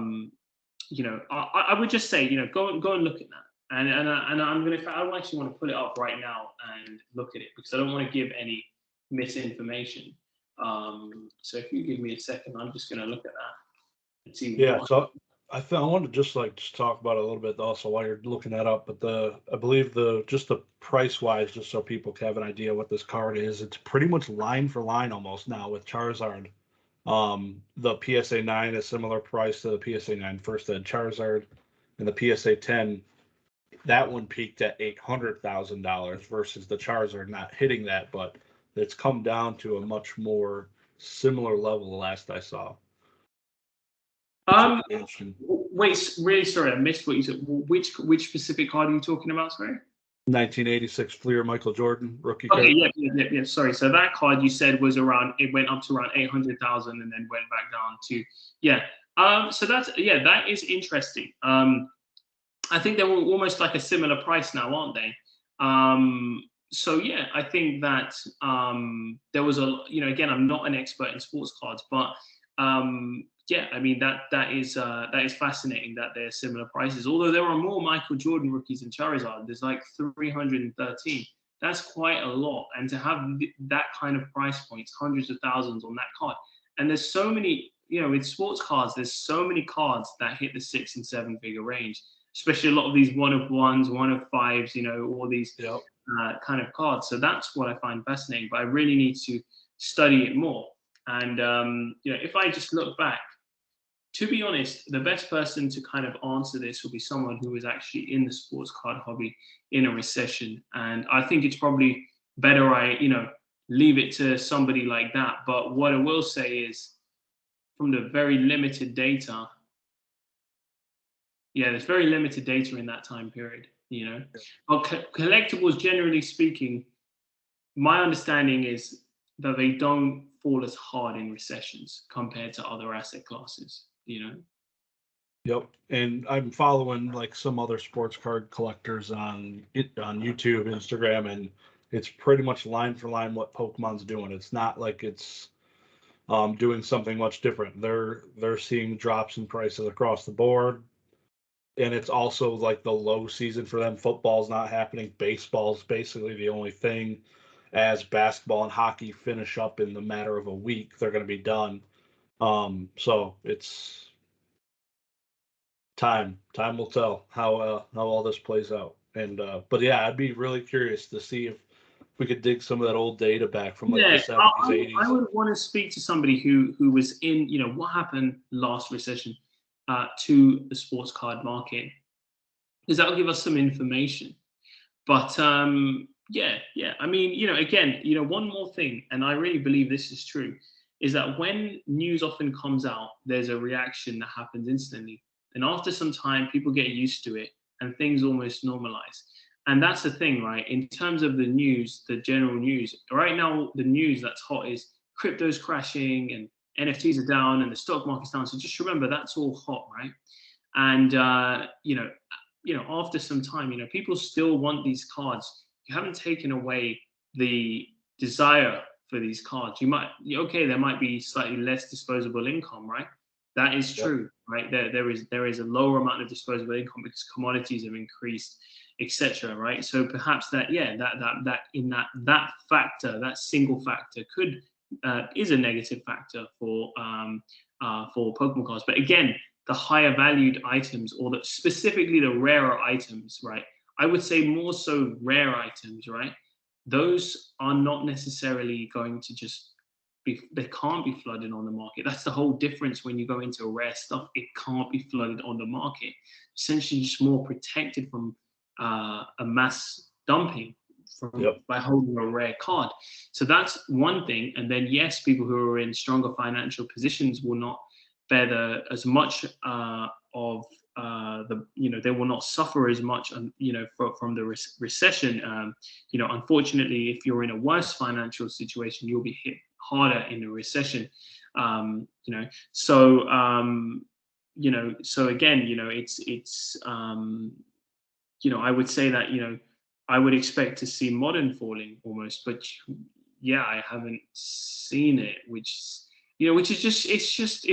would just say, go and look at that. And I actually want to pull it up right now and look at it, because I don't want to give any misinformation. So if you give me a second, I'm just going to look at that and see. Yeah. So I want to just talk about it a little bit also while you're looking that up. But I believe the price wise, just so people can have an idea what this card is, it's pretty much line for line almost now with Charizard. The PSA 9 is similar price to the PSA 9 first ed Charizard, and the PSA 10, that one peaked at $800,000 versus the Charizard not hitting that, but it's come down to a much more similar level the last I saw. Wait, really sorry, I missed what you said. Which specific card are you talking about? Sorry. 1986 Fleer Michael Jordan rookie card. Okay, yeah. Sorry. So that card you said was it went up to around 800,000 and then went back down to So that is interesting. I think they were almost like a similar price now, aren't they? So yeah, I think that there was again, I'm not an expert in sports cards, but yeah, I mean that is fascinating that they're similar prices. Although there are more Michael Jordan rookies than Charizard, there's like 313. That's quite a lot, and to have that kind of price points, hundreds of thousands on that card, and there's so many, with sports cards, there's so many cards that hit the 6 and 7 figure range, especially a lot of these 1 of 1s, 1 of 5s, all these kind of cards. So that's what I find fascinating. But I really need to study it more. And if I just look back, to be honest, the best person to kind of answer this will be someone who is actually in the sports card hobby in a recession. And I think it's probably better I, leave it to somebody like that. But what I will say is, from the very limited data, there's very limited data in that time period, But collectibles, generally speaking, my understanding is that they don't fall as hard in recessions compared to other asset classes, Yep. And I'm following like some other sports card collectors on YouTube, Instagram, and it's pretty much line for line what Pokemon's doing. It's not like it's doing something much different. They're seeing drops in prices across the board. And it's also like the low season for them. Football's not happening. Baseball's basically the only thing. As basketball and hockey finish up in the matter of a week, they're going to be done. So it's time will tell how all this plays out. And but yeah, I'd be really curious to see if we could dig some of that old data back from like the 70s, 80s. I would want to speak to somebody who was in, what happened last recession to the sports card market, because that will give us some information. But I mean, again, one more thing, and I really believe this is true, is that when news often comes out, there's a reaction that happens instantly. And after some time, people get used to it and things almost normalize. And that's the thing, right? In terms of the news, the general news, right now, the news that's hot is crypto's crashing and NFTs are down and the stock market's down. So just remember, that's all hot, right? And, after some time, people still want these cards. You haven't taken away the desire for these cards. There might be slightly less disposable income, right? That is true, right? There is a lower amount of disposable income because commodities have increased, etc. Right? So perhaps that factor, that single factor, is a negative factor for Pokemon cards. But again, the higher valued items, or specifically the rarer items, right? I would say more so rare items, right? Those are not necessarily going to just they can't be flooded on the market. That's the whole difference when you go into rare stuff. It can't be flooded on the market. Essentially, just more protected from a mass dumping by holding a rare card. So that's one thing. And then yes, people who are in stronger financial positions will not bear as much of they will not suffer as much from the recession. Unfortunately, if you're in a worse financial situation, you'll be hit harder in a recession. So again, it's I would say that I would expect to see modern falling almost, but yeah, I haven't seen it, which is just it's just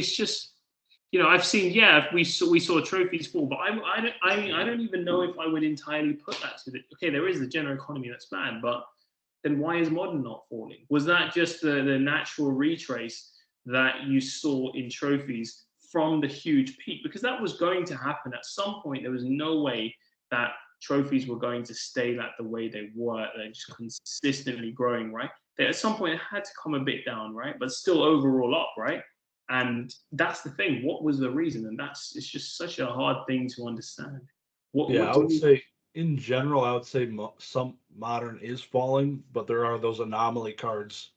I've seen, we saw trophies fall, but I don't even know if I would entirely put that to okay, there is the general economy that's bad, but then why is modern not falling? Was that just the natural retrace that you saw in trophies from the huge peak? Because that was going to happen at some point. There was no way that trophies were going to stay like the way they were. They're just consistently growing, right? At some point it had to come a bit down, right? But still overall up, right? And that's the thing. What was the reason? And it's just such a hard thing to understand. I would say in general, I would say some modern is falling, but there are those anomaly cards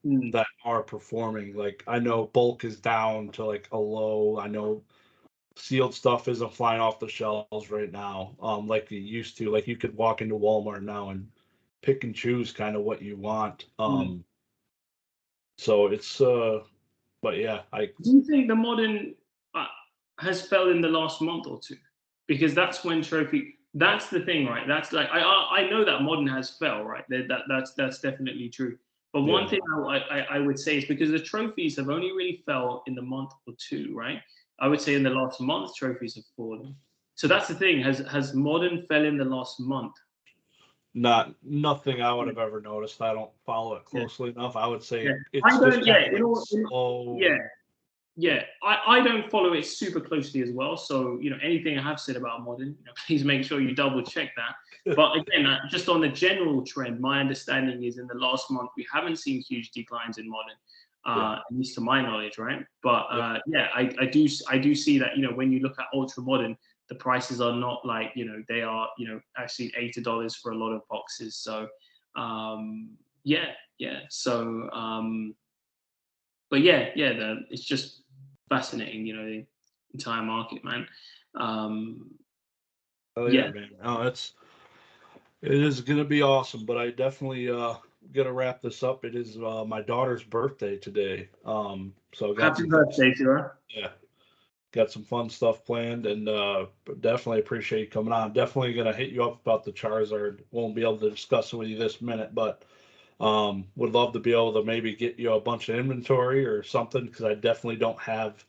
that are performing. Like I know bulk is down to like a low. I know sealed stuff isn't flying off the shelves right now, like it used to. Like you could walk into Walmart now and pick and choose kind of what you want. So it's but yeah, do you think the modern has fell in the last month or two? Because that's when that's the thing, right? That's like I know that modern has fell, right? That's definitely true. But one thing I would say is because the trophies have only really fell in the month or two, right? I would say in the last month trophies have fallen. So that's the thing. Has modern fell in the last month? Nothing I would have ever noticed. I don't follow it closely enough. I would say it's I don't. just slow. I don't follow it super closely as well. So anything I have said about modern, please make sure you double check that. But again, just on the general trend, my understanding is in the last month we haven't seen huge declines in modern, at least to my knowledge, right? But I do see that when you look at ultra modern, the prices are not like they are actually $80 for a lot of boxes. So So but it's just fascinating, the entire market, man. Man. Oh, it is gonna be awesome. But I definitely gonna wrap this up. It is my daughter's birthday today. So happy birthday to her. Yeah. Got some fun stuff planned, and definitely appreciate you coming on. Definitely gonna hit you up about the Charizard. Won't be able to discuss it with you this minute, but would love to be able to maybe get you a bunch of inventory or something, because I definitely don't have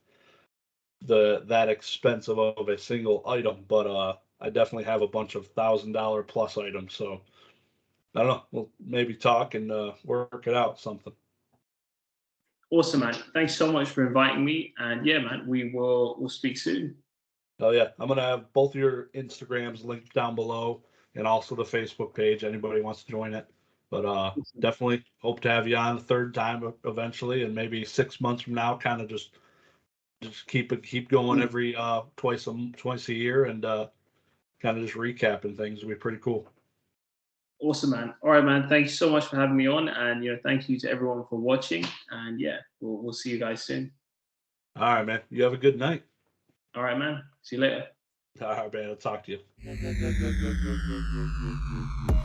that expensive of a single item, but I definitely have a bunch of $1,000 plus items. So I don't know. We'll maybe talk and work it out something. Awesome, man. Thanks so much for inviting me. And yeah, man, we'll speak soon. Oh yeah, I'm gonna have both your Instagrams linked down below, and also the Facebook page. Anybody wants to join it, but definitely hope to have you on the third time eventually, and maybe 6 months from now, kind of just keep going every twice a year, and kind of just recapping things. Would be pretty cool. Awesome, man. All right, man. Thanks so much for having me on, and thank you to everyone for watching. And yeah, we'll see you guys soon. All right, man. You have a good night. All right, man. See you later. All right, man. I'll talk to you.